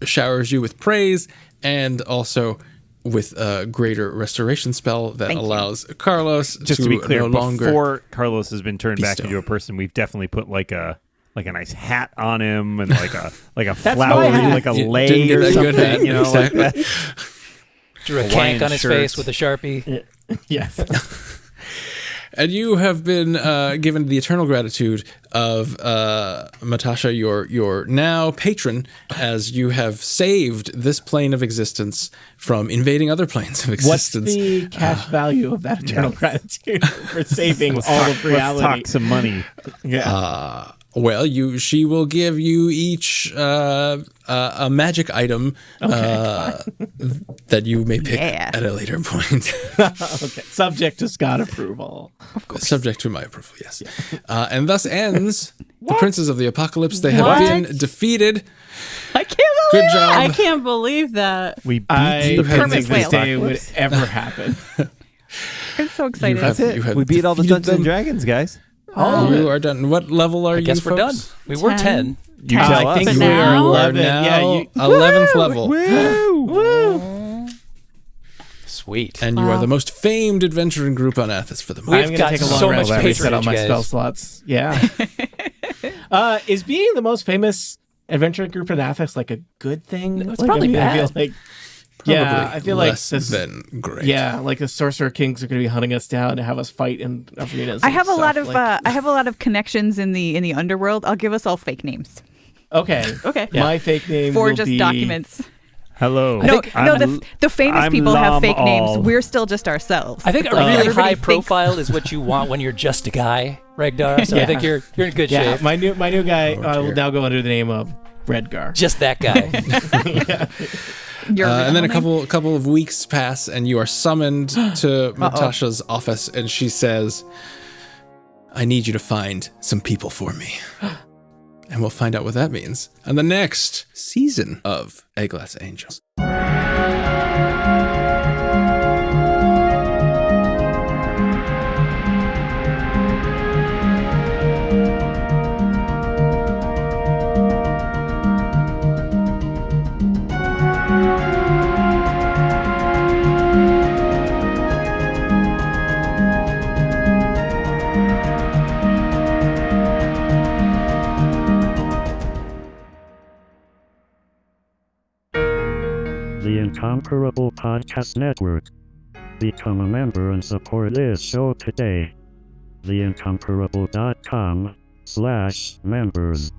showers you with praise and also with a greater restoration spell that allows Carlos Just to be clear, no longer before Carlos has been turned back stone. into a person, we've definitely put like a nice hat on him and like a my flowery, hat. like a You lei didn't get or that good something, hat, you know, exactly. like that. Drew a Hawaiian cank on his shirts. face with a Sharpie. Yes. And you have been given the eternal gratitude of Matasha, your now patron, as you have saved this plane of existence from invading other planes of What's existence. the cash value of that eternal gratitude for saving all of Let's reality? talk some money. Yeah. Well, she will give you each a magic item that you may pick Yeah. at a later point. Okay. Subject to Scott approval. Subject to my approval, yes. And thus ends the Princes of the Apocalypse. They have What? been defeated. I can't believe Good job. I can't believe that. We beat I the didn't Kermit think Prince this of whale. day would Apocalypse. ever happen. I'm so excited. have- That's you it. have We beat all the defeated Dungeons and them. Dragons, guys. You are done. What level are I you, guess we're done. folks? We were 10. 10. You tell I us. think But we are now- 11. now Yeah, you, 11th level. Woo! Sweet. And you are the most famed adventuring group on Athos for the We've moment. I'm going got to take a long so rest much to reset all patronage, my guys. spell slots. Yeah. Is being the most famous adventure group in Athos like a good thing? It's Like, probably I feel bad. like Probably yeah, I feel like less this. than great. Yeah, like the Sorcerer Kings are going to be hunting us down to have us fight in arenas. I and have a lot stuff, of like- I have a lot of connections in the underworld. I'll give us all fake names. Okay. Okay. My fake name Forge will us be documents. Hello. No, I'm the famous I'm people have Lam fake names. All. We're still just ourselves. I think It's a like really everybody high thinks- profile is what you want when you're just a guy, Regdar. So I Yeah. think you're in good Yeah, shape. my new guy Oh, will dear. now go under the name of Redgar. Just that guy. Your And then a original name? couple of weeks pass, and you are summoned to Natasha's office, and she says, "I need you to find some people for me." And we'll find out what that means on the next season of Eglath Angels. The Incomparable Podcast Network. Become a member and support this show today. theincomparable.com/members